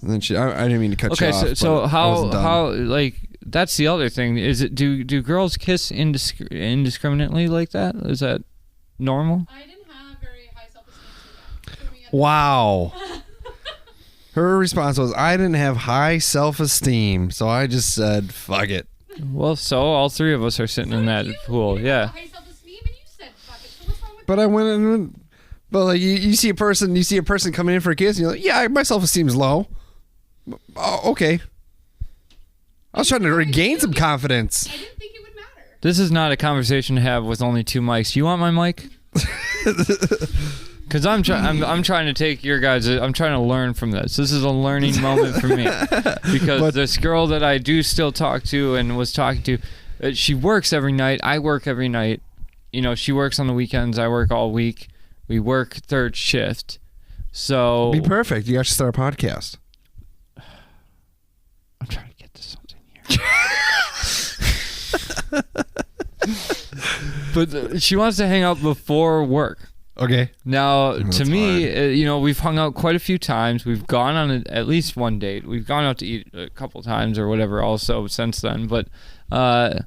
Honestly. And then I didn't mean to cut you off. Okay, so but I wasn't done. how that's the other thing. Is it do girls kiss indiscriminately like that? Is that normal? I didn't have very high self-esteem. Wow. Her response was, "I didn't have high self-esteem, so I just said, fuck it." Well, so all three of us are sitting in that pool. Yeah. High self-esteem, and you said fuck it. So what's wrong with But I went in, but like you see a person coming in for a kiss, and you're like, "Yeah, my self-esteem is low." Oh, okay. I was trying to regain some confidence. I didn't think it would matter. This is not a conversation to have with only two mics. You want my mic? Because I'm trying to take your guys. I'm trying to learn from this. This is a learning moment for me. Because this girl that I do still talk to and was talking to, she works every night. I work every night. She works on the weekends. I work all week. We work third shift. So Be perfect. You guys should start a podcast. I'm trying to get to something here. But she wants to hang out before work. Okay. Now, That's to me, we've hung out quite a few times. We've gone on at least one date. We've gone out to eat a couple times or whatever also since then. But that's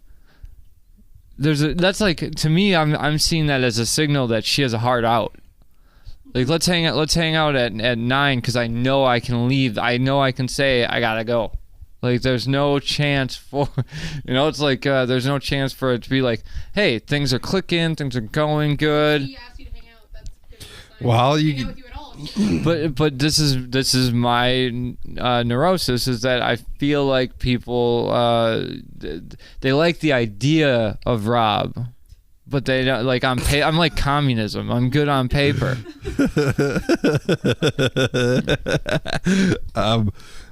like, to me, I'm seeing that as a signal that she has a heart out. Like, let's hang out at 9 because I know I can leave. I know I can say I gotta go. Like, there's no chance for, it's like there's no chance for it to be like, hey, things are clicking, things are going good. She asked you to hang out. That's good. Sign. Well, Hang you out with you at all. But this is my neurosis, is that I feel like people they like the idea of Rob, but they don't like I'm like communism. I'm good on paper.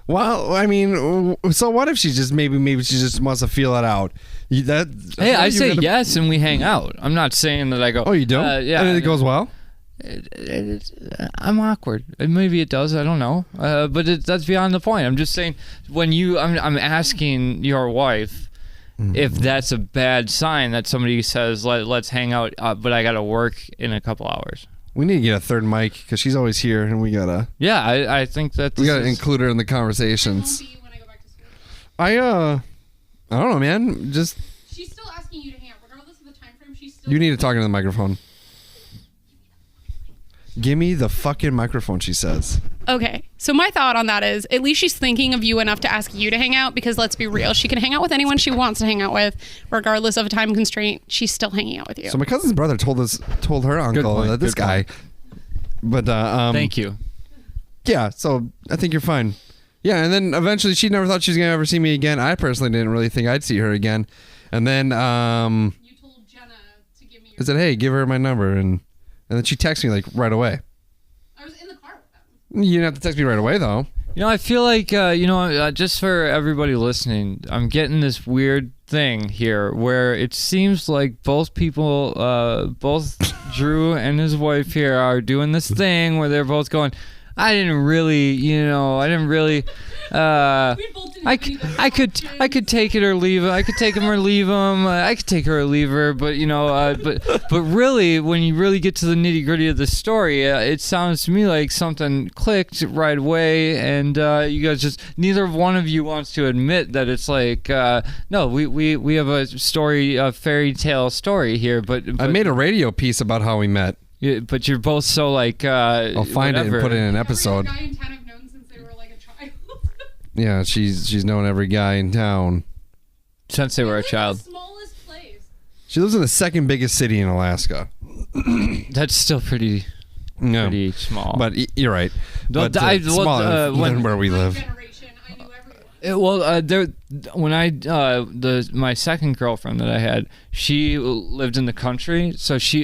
Well, I mean, so what if she just maybe she just wants to feel it out? Hey, I say yes, and we hang out. I'm not saying that I go. Oh, you don't? Yeah, and it goes well. I'm awkward. Maybe it does. I don't know. But that's beyond the point. I'm just saying when I'm asking your wife if that's a bad sign that somebody says let's hang out, but I got to work in a couple hours. We need to get a third mic because she's always here, and we gotta. Yeah, I think that we gotta include her in the conversations. When I go back to school. I don't know, man. Just She's still asking you to hang out, regardless of the time frame. She's still. you need to talk into the microphone. Give me the fucking microphone, she says. Okay, so my thought on that is, at least she's thinking of you enough to ask you to hang out, because let's be real, she can hang out with anyone she wants to hang out with, regardless of a time constraint. She's still hanging out with you. So my cousin's brother told her uncle point, that this good guy. But thank you. Yeah, so I think you're fine. Yeah, and then eventually she never thought she was gonna ever see me again. I personally didn't really think I'd see her again. And then You told Jenna to give me your. I said, hey, give her my number, and then she texted me like right away. I was in the car with them. You didn't have to text me right away though. I feel like just for everybody listening, I'm getting this weird thing here where it seems like both people, both Drew and his wife here, are doing this thing where they're both going, I didn't really. I could take it or leave it. I could take him or leave him. I could take her or leave her. But but really, when you really get to the nitty gritty of the story, it sounds to me like something clicked right away, and you guys just neither one of you wants to admit that it's like no, we have a story, a fairy tale story here. But I made a radio piece about how we met. Yeah, but you're both so like. I'll find it and put it in an episode. Every guy in town I've known since they were like a child. Yeah, she's known every guy in town Since they were a child. The smallest place. She lives in the second biggest city in Alaska. That's still pretty small. But you're right. But smaller than where we live. Generation, I knew everyone. My second girlfriend that I had, she lived in the country,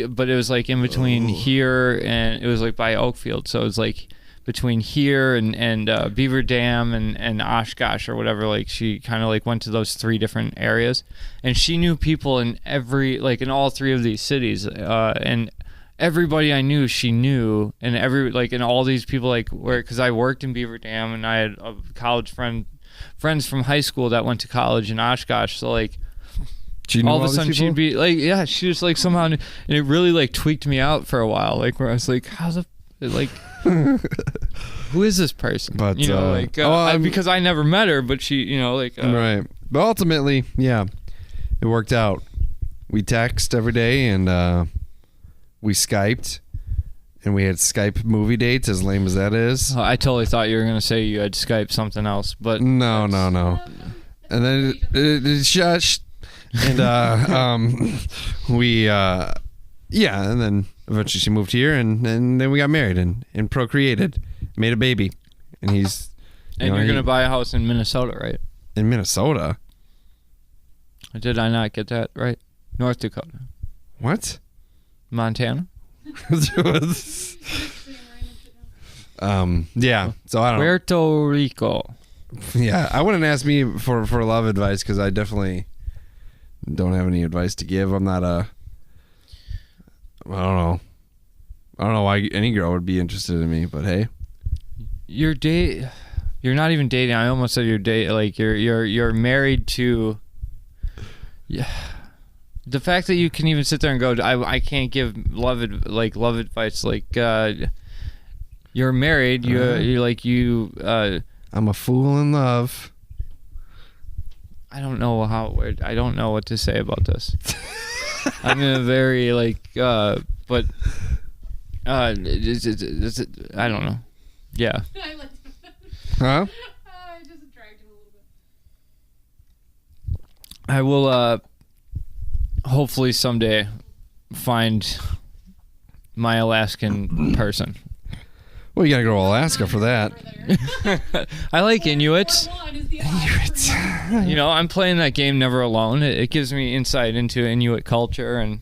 but it was like in between here and it was like by Oakfield, so it was like between here and Beaver Dam and Oshkosh or whatever. Like she kind of like went to those three different areas, and she knew people in in all three of these cities, and everybody I knew she knew, and and all these people because I worked in Beaver Dam and I had a college friends from high school that went to college in Oshkosh, so like all of a sudden she'd be like, yeah, she just like somehow, and it really like tweaked me out for a while, like where I was like, who is this person? But because I never met her, but she, right. But ultimately, yeah, it worked out. We text every day, and we Skyped, and we had Skype movie dates, as lame as that is. I totally thought you were gonna say you had Skype something else, but no. And then it shushed, and we and then eventually she moved here, and then we got married and procreated, made a baby, and he's you're gonna buy a house in Minnesota, right? In Minnesota? Did I not get that right? North Dakota. What? Montana. Yeah. So I don't know. Puerto Rico. Yeah, I wouldn't ask me for love advice because I definitely don't have any advice to give. I'm not I don't know why any girl would be interested in me, but hey. You're not even dating. I almost said you're married to. Yeah. The fact that you can even sit there and go, I can't give love advice. You're married. I'm a fool in love. I don't know I don't know what to say about this. I'm in a very but I don't know. Yeah. I liked it. Huh? I just dragged him a little bit. I will hopefully someday find my Alaskan person. Well, you gotta go to Alaska for that. I like Inuits. Inuits. You know, I'm playing that game Never Alone. It gives me insight into Inuit culture. And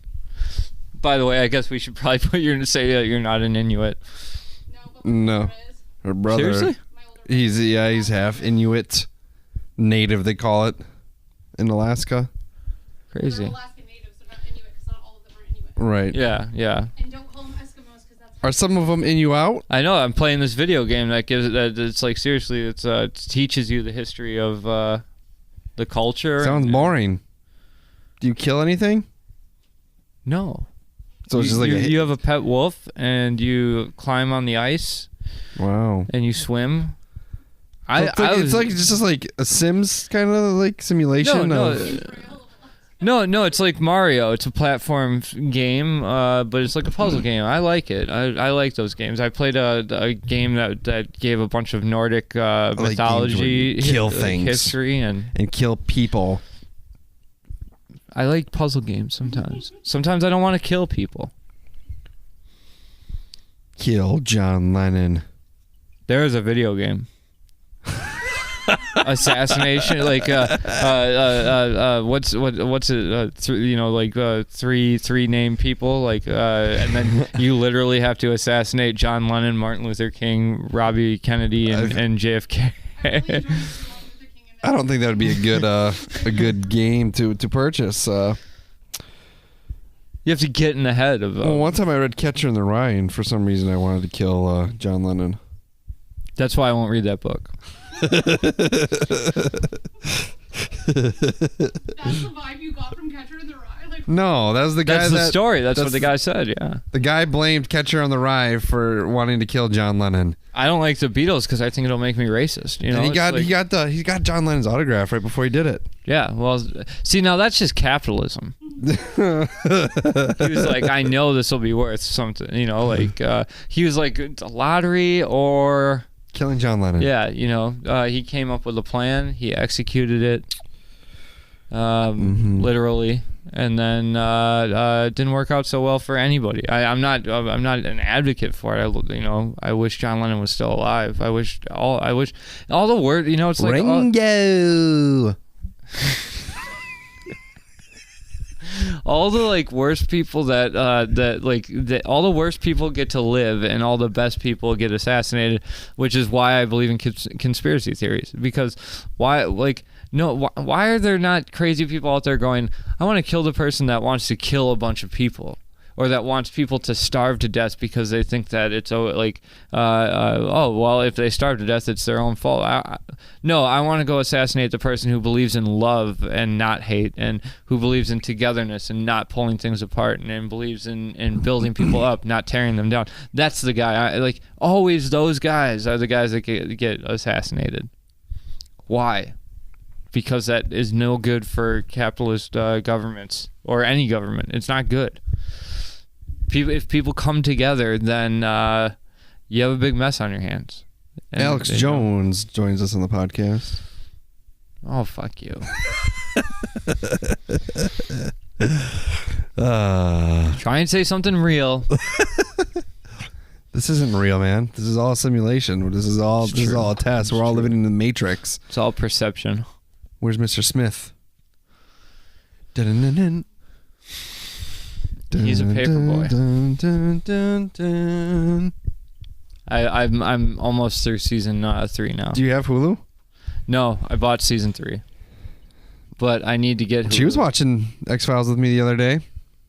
by the way, I guess we should probably say that you're not an Inuit. No. Her brother. Seriously? He's half Inuit. Native, they call it in Alaska. Crazy. Alaskan natives, they're not Inuit because not all of them are Inuit. Right. Yeah. And don't call them Eskimos because that's Are some of them Inuit? I know. I'm playing this video game that gives that. It's like seriously, it teaches you the history of the culture. Sounds boring. Do you kill anything? No. So it's just like you have a pet wolf and you climb on the ice. Wow. And you swim. It's just like a Sims kind of like simulation. No, it's like Mario. It's a platform game, but it's like a puzzle game. I like it. I like those games. I played a game that gave a bunch of Nordic mythology, kill things, history, and kill people. I like puzzle games sometimes. Sometimes I don't want to kill people. Kill John Lennon. There is a video game. Assassination, like what's it? Three named people, like, and then you literally have to assassinate John Lennon, Martin Luther King, Robbie Kennedy, and JFK. I don't think that would be a good game to purchase. You have to get in the head of. Well, one time I read Catcher in the Rye, and for some reason I wanted to kill John Lennon. That's why I won't read that book. That's the vibe you got from Catcher in the Rye? Like, no, that was the guy. That's the story. That's what the guy said, yeah. The guy blamed Catcher on the Rye for wanting to kill John Lennon. I don't like the Beatles because I think it'll make me racist. You know, and he got John Lennon's autograph right before he did it. Yeah, well, see, now that's just capitalism. He was like, I know this will be worth something. You know, like he was like, it's a lottery or killing John Lennon. Yeah, you know, he came up with a plan. He executed it, literally, and then it didn't work out so well for anybody. I'm not an advocate for it. I wish John Lennon was still alive. I wish all the word. You know, it's like Ringo. All the like worst people all the worst people get to live and all the best people get assassinated, which is why I believe in conspiracy theories. Because why are there not crazy people out there going, I want to kill the person that wants to kill a bunch of people, or that wants people to starve to death because they think that it's if they starve to death, it's their own fault. No, I want to go assassinate the person who believes in love and not hate, and who believes in togetherness and not pulling things apart, and believes in building people up, not tearing them down. That's the guy. Always those guys are the guys that get assassinated. Why? Because that is no good for capitalist governments or any government. It's not good. If people come together, then you have a big mess on your hands. And Alex Jones joins us on the podcast. Oh, fuck you. Try and say something real. This isn't real, man. This is all a simulation. This is all a test. We're all living in the Matrix. It's all perception. Where's Mr. Smith? Dun-dun-dun-dun. He's a paper boy. Dun, dun, dun, dun. I'm almost through season 3 now. Do you have Hulu? No, I bought season 3, but I need to get Hulu. She was watching X-Files with me the other day.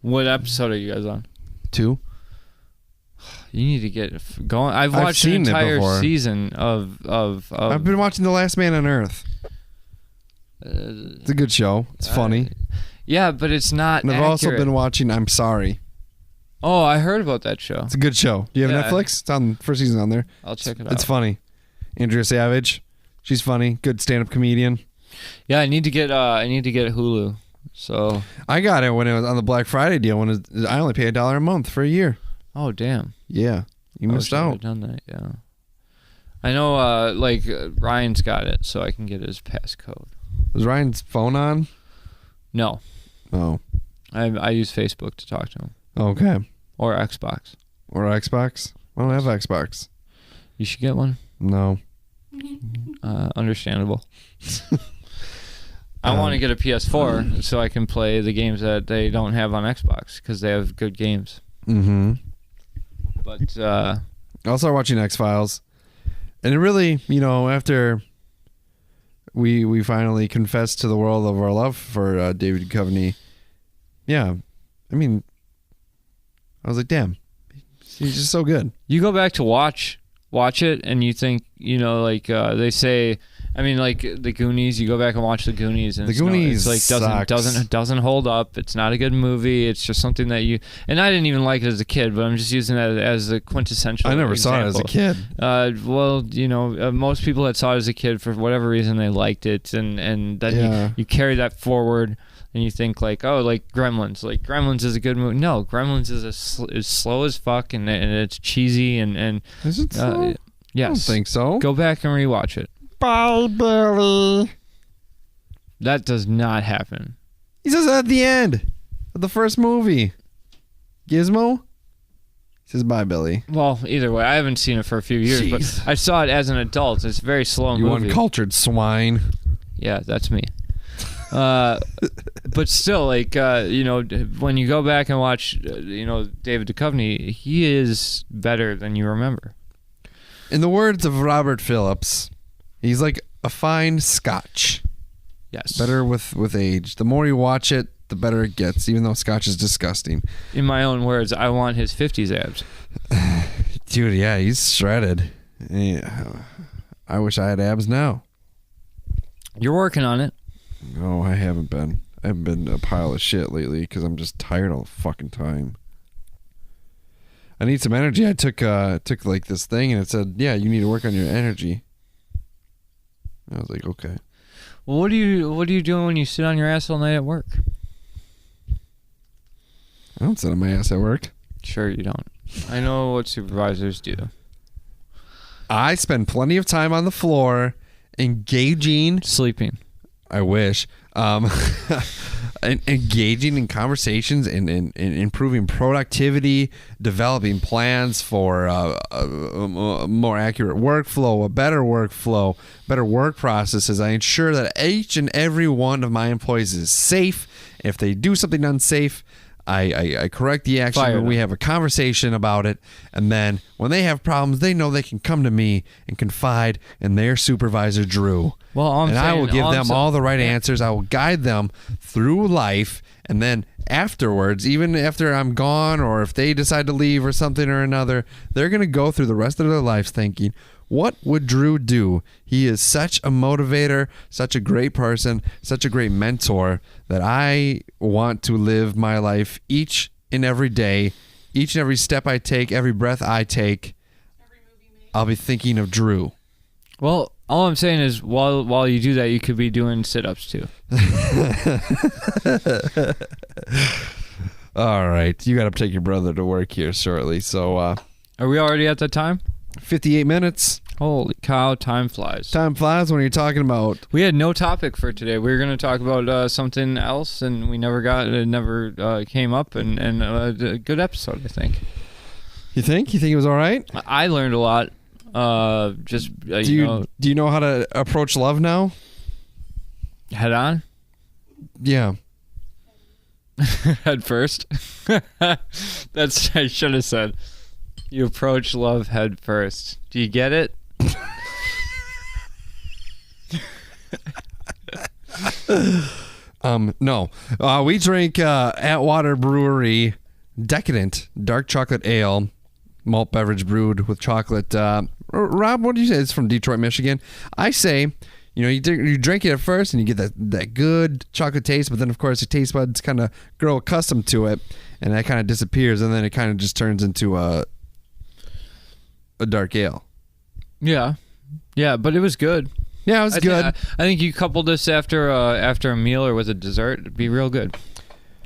What episode are you guys on? 2. You need to get going. I've watched an entire season of. I've been watching The Last Man on Earth. It's a good show. It's funny. Yeah, but it's not. And I've also been watching I'm Sorry. Oh, I heard about that show. It's a good show. Do you have Netflix? It's on first season on there. I'll check it out. It's funny. Andrea Savage, she's funny. Good stand-up comedian. Yeah, I need to get Hulu. So I got it when it was on the Black Friday deal. I only pay $1 a month for a year. Oh damn! Yeah, you missed out. I've done that. Yeah, I know. Ryan's got it, so I can get his passcode. Was Ryan's phone on? No. Oh. I use Facebook to talk to him. Okay. Or Xbox. Or Xbox? I don't have Xbox. You should get one. No. Understandable. I want to get a PS4 so I can play the games that they don't have on Xbox because they have good games. Mm-hmm. But I'll start watching X-Files. And it really, after we finally confessed to the world of our love for David Duchovny, yeah, I mean, I was like, damn, he's just so good. you go back to watch it, and you think, they say, I mean, like the Goonies. You go back and watch the Goonies, and The Goonies it's like doesn't hold up. It's not a good movie. It's just something that you, and I didn't even like it as a kid, but I'm just using that as a quintessential. I never example. saw it as a kid. Most people that saw it as a kid, for whatever reason, they liked it, and then you carry that forward. And you think like Gremlins. Like Gremlins is a good movie. No, Gremlins is slow as fuck, and it's cheesy and Is it slow? Yes. I don't think so. Go back and rewatch it. Bye, Billy. That does not happen. He says that at the end of the first movie. Gizmo? He says, bye, Billy. Well, either way, I haven't seen it for a few years, Jeez. but I saw it as an adult. It's a very slow You movie. uncultured swine. Yeah, that's me. But still, when you go back and watch, David Duchovny, he is better than you remember. In the words of Robert Phillips, he's like a fine scotch. Yes. Better with age. The more you watch it, the better it gets, even though scotch is disgusting. In my own words, I want his 50s abs. Dude, yeah, he's shredded. Yeah. I wish I had abs now. You're working on it. No, I haven't been. I haven't been a pile of shit lately because I'm just tired all the fucking time. I need some energy. I took like this thing and it said, yeah, you need to work on your energy. I was like, okay. Well, what are you doing when you sit on your ass all night at work? I don't sit on my ass at work. Sure you don't. I know what supervisors do. I spend plenty of time on the floor engaging. Sleeping. I wish. Engaging in conversations and improving productivity, developing plans for a more accurate workflow, a better workflow, better work processes. I ensure that each and every one of my employees is safe. If they do something unsafe, I correct the action when we have a conversation about it. And then when they have problems, they know they can come to me and confide in their supervisor, Drew. Well, I will give them all the right answers. I will guide them through life. And then afterwards, even after I'm gone or if they decide to leave or something or another, they're going to go through the rest of their lives thinking, what would Drew do? He is such a motivator, such a great person, such a great mentor that I want to live my life each and every day, each and every step I take, every breath I take. I'll be thinking of Drew. Well, all I'm saying is while you do that, you could be doing sit-ups too. All right. You got to take your brother to work here shortly. So, Are we already at that time? 58 minutes. Holy cow, time flies. Time flies when you're talking about... We had no topic for today. We were going to talk about something else, and we never came up, and a good episode, I think. You think? You think it was all right? I learned a lot. Do you know how to approach love now? Head on? Yeah. Head first? That's I should have said. You approach love head first. Do you get it? No. We drink Atwater Brewery Decadent Dark Chocolate Ale, malt beverage brewed with chocolate. Rob, what do you say? It's from Detroit, Michigan. I say, you drink it at first and you get that good chocolate taste, but then of course your taste buds kind of grow accustomed to it, and that kind of disappears, and then it kind of just turns into a dark ale. Yeah, but it was good. Yeah, it was good. I think you coupled this after a meal or with a dessert, it'd be real good.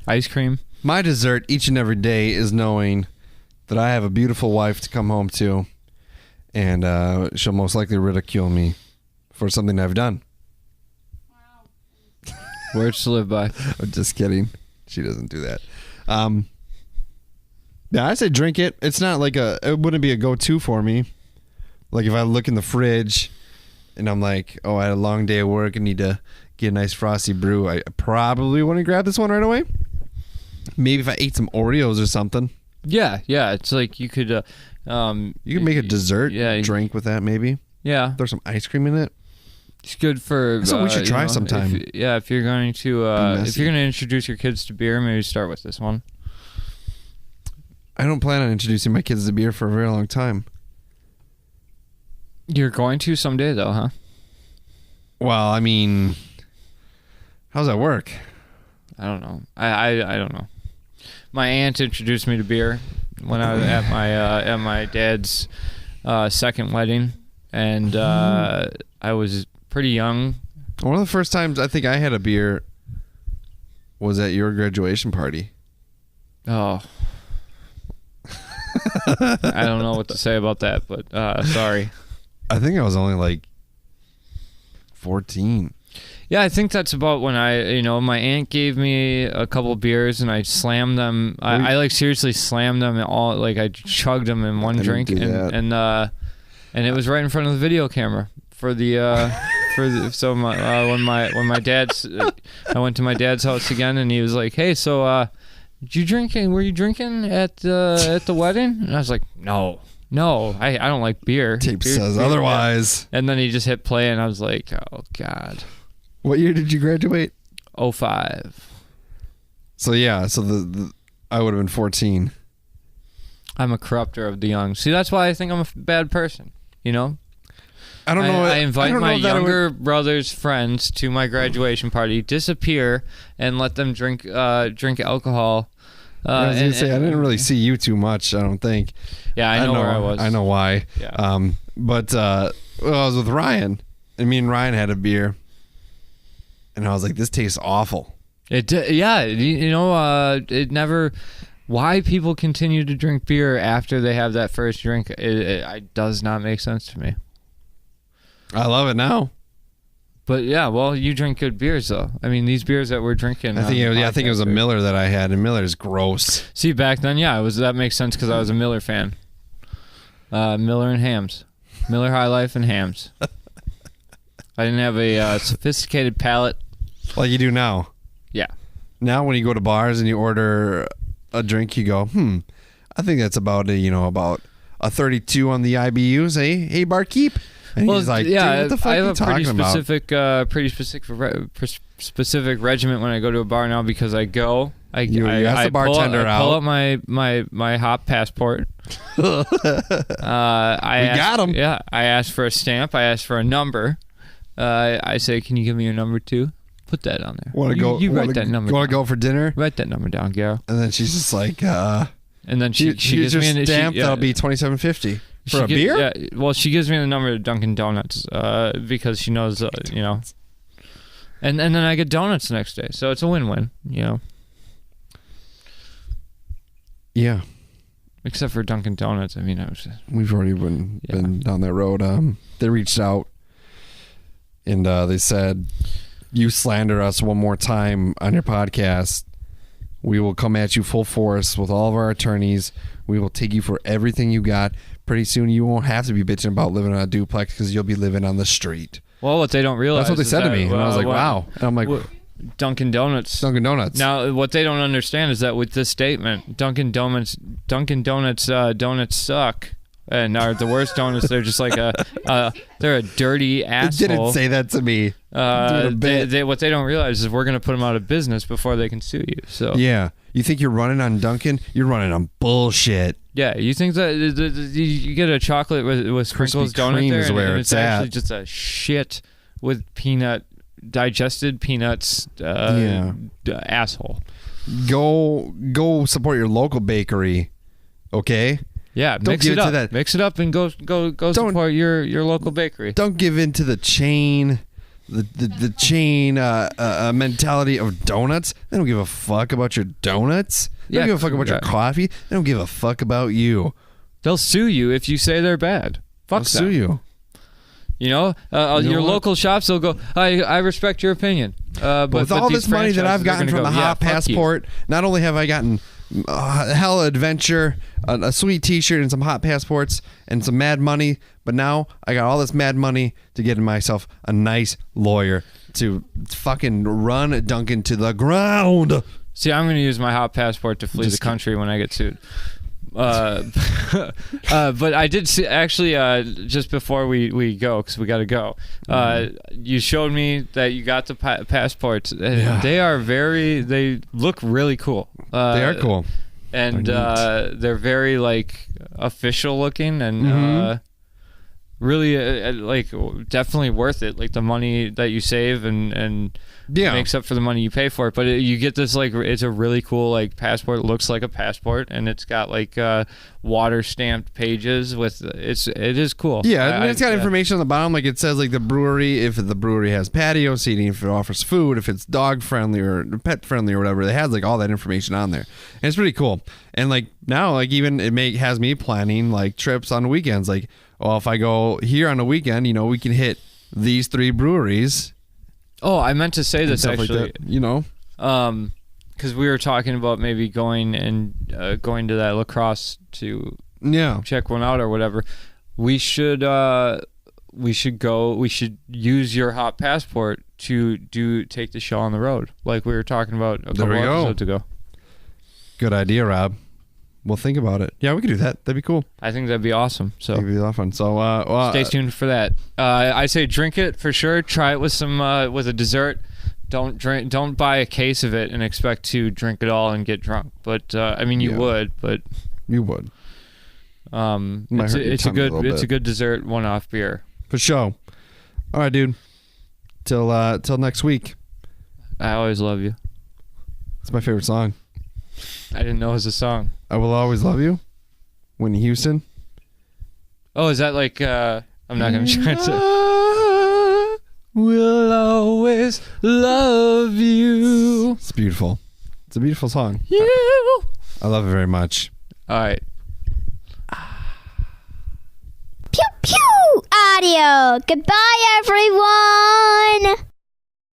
Ice cream. My dessert each and every day is knowing that I have a beautiful wife to come home to, and she'll most likely ridicule me for something I've done. Wow. Words to live by. I'm just kidding. She doesn't do that. Yeah, I say drink it. It's not like it wouldn't be a go-to for me. Like if I look in the fridge and I'm like, oh, I had a long day of work and need to get a nice frosty brew, I probably wouldn't grab this one right away. Maybe if I ate some Oreos or something. Yeah. It's like you could... you could make a dessert drink with that, maybe. Yeah. Throw some ice cream in it. It's good for... That's what we should try sometime. If you're going to introduce your kids to beer, maybe start with this one. I don't plan on introducing my kids to beer for a very long time. You're going to someday, though, huh? Well, I mean, how's that work? I don't know. I don't know. My aunt introduced me to beer when I was at my dad's second wedding, and I was pretty young. One of the first times I think I had a beer was at your graduation party. Oh. I don't know what to say about that, but sorry. I think I was only like 14. Yeah, I think that's about when my aunt gave me a couple beers and I slammed them. I like seriously slammed them all. Like I chugged them in one drink, and it was right in front of the video camera when my dad's I went to my dad's house again and he was like, hey, so did you drinking? Were you drinking at the wedding? And I was like, no, I don't like beer. Tape says otherwise. And then he just hit play, and I was like, oh God. What year did you graduate? 2005. So yeah, I would have been 14. I'm a corrupter of the young. See, that's why I think I'm a bad person. You know. I don't know. I invite my younger brother's friends to my graduation party, disappear, and let them drink alcohol. I was gonna say I didn't really see you too much. I don't think. Yeah, I know where I was. I know why. Yeah. But I was with Ryan, and me and Ryan had a beer, and I was like, "This tastes awful." It never. Why people continue to drink beer after they have that first drink, it does not make sense to me. I love it now. But yeah, well, you drink good beers though. I mean, these beers that we're drinking. I think it was a Miller that I had, and Miller's gross. See, back then, that makes sense because I was a Miller fan. Miller and Hams, Miller High Life and Hams. I didn't have a sophisticated palate like you do now. Yeah. Now, when you go to bars and you order a drink, you go, I think that's about a 32 on the IBUs. Hey, barkeep. And he's like, yeah, what the fuck I have are you talking about? Specific regiment when I go to a bar now because I go. I ask the bartender I pull out my hop passport. We got him. Yeah, I ask for a stamp. I ask for a number. I say, can you give me your number 2? Put that on there. You write that number. You want to go for dinner? Write that number down, Garo. And then she's just like, and then she gives me a stamp. That'll be $27.50 for a beer. Yeah, well, she gives me the number to Dunkin' Donuts because she knows, And then I get donuts the next day, so it's a win-win, Yeah. Except for Dunkin' Donuts. I mean, we've already been down that road. They reached out and they said, "You slander us one more time on your podcast, we will come at you full force with all of our attorneys. We will take you for everything you got. Pretty soon, you won't have to be bitching about living on a duplex because you'll be living on the street." Well, what they don't realize. That's what they said to me, and I was like, "Wow!" And I'm like, Dunkin' Donuts. Now, what they don't understand is that with this statement, Dunkin' Donuts donuts suck and are the worst donuts. They're just like they're a dirty asshole. They didn't say that to me. What they don't realize is we're going to put them out of business before they can sue you. So yeah, you think you're running on Dunkin'? You're running on bullshit. Yeah, you think that you get a chocolate with sprinkles donut there, and it's actually just a shit with digested peanuts. Asshole. Go support your local bakery, okay? Yeah, mix it up. Mix it up and go support your local bakery. Don't give in to the chain. The chain mentality of donuts. They don't give a fuck about your donuts. They don't give a fuck about your coffee. They don't give a fuck about you. They'll sue you if you say they're bad. Fuck them. They'll sue you. You know, your local shops, they'll go, I respect your opinion. But with all these this money that I've franchises, gotten they're from gonna the go, Hot fuck you. Passport, not only have I gotten hella adventure, a sweet T-shirt, and some Hot Passports, and some mad money, but now I got all this mad money to get myself a nice lawyer to fucking run Duncan to the ground. See, I'm going to use my Hot Passport to flee the country when I get sued. But I did see, actually, just before we go, because we got to go, you showed me that you got the passports. And they look really cool. They are cool. And they're very, like, official looking and really, definitely worth it. Like, the money that you save and makes up for the money you pay for it. But you get this, like, it's a really cool, like, passport. It looks like a passport, and it's got, like, water stamped pages with it is cool. Yeah, and it's got information on the bottom, like it says, like, the brewery, if the brewery has patio seating, if it offers food, if it's dog friendly or pet friendly or whatever. It has, like, all that information on there, and it's pretty cool. And, like, now, like, even has me planning, like, trips on weekends. Like, well, if I go here on a weekend, you know, we can hit these 3 breweries. Oh, I meant to say this actually. Like that, you know, because we were talking about maybe going to that lacrosse to check one out or whatever. We should go. We should use your Hot Passport to take the show on the road, like we were talking about a couple episodes ago. Good idea, Rob. We'll think about it. Yeah, we could do that. That'd be cool. I think that'd be awesome. So it'd be a lot of fun. So stay tuned for that. I say drink it for sure. Try it with some with a dessert. Don't buy a case of it and expect to drink it all and get drunk. But I mean, you would. But you would. It's a good dessert one-off beer for sure. All right, dude. Till next week. I always love you. It's my favorite song. I didn't know it was a song. I Will Always Love You. Whitney Houston. Oh, is that like I'm not gonna try to. Will always love you. It's beautiful. It's a beautiful song. You. I love it very much. All right. Pew Pew Audio. Goodbye, everyone.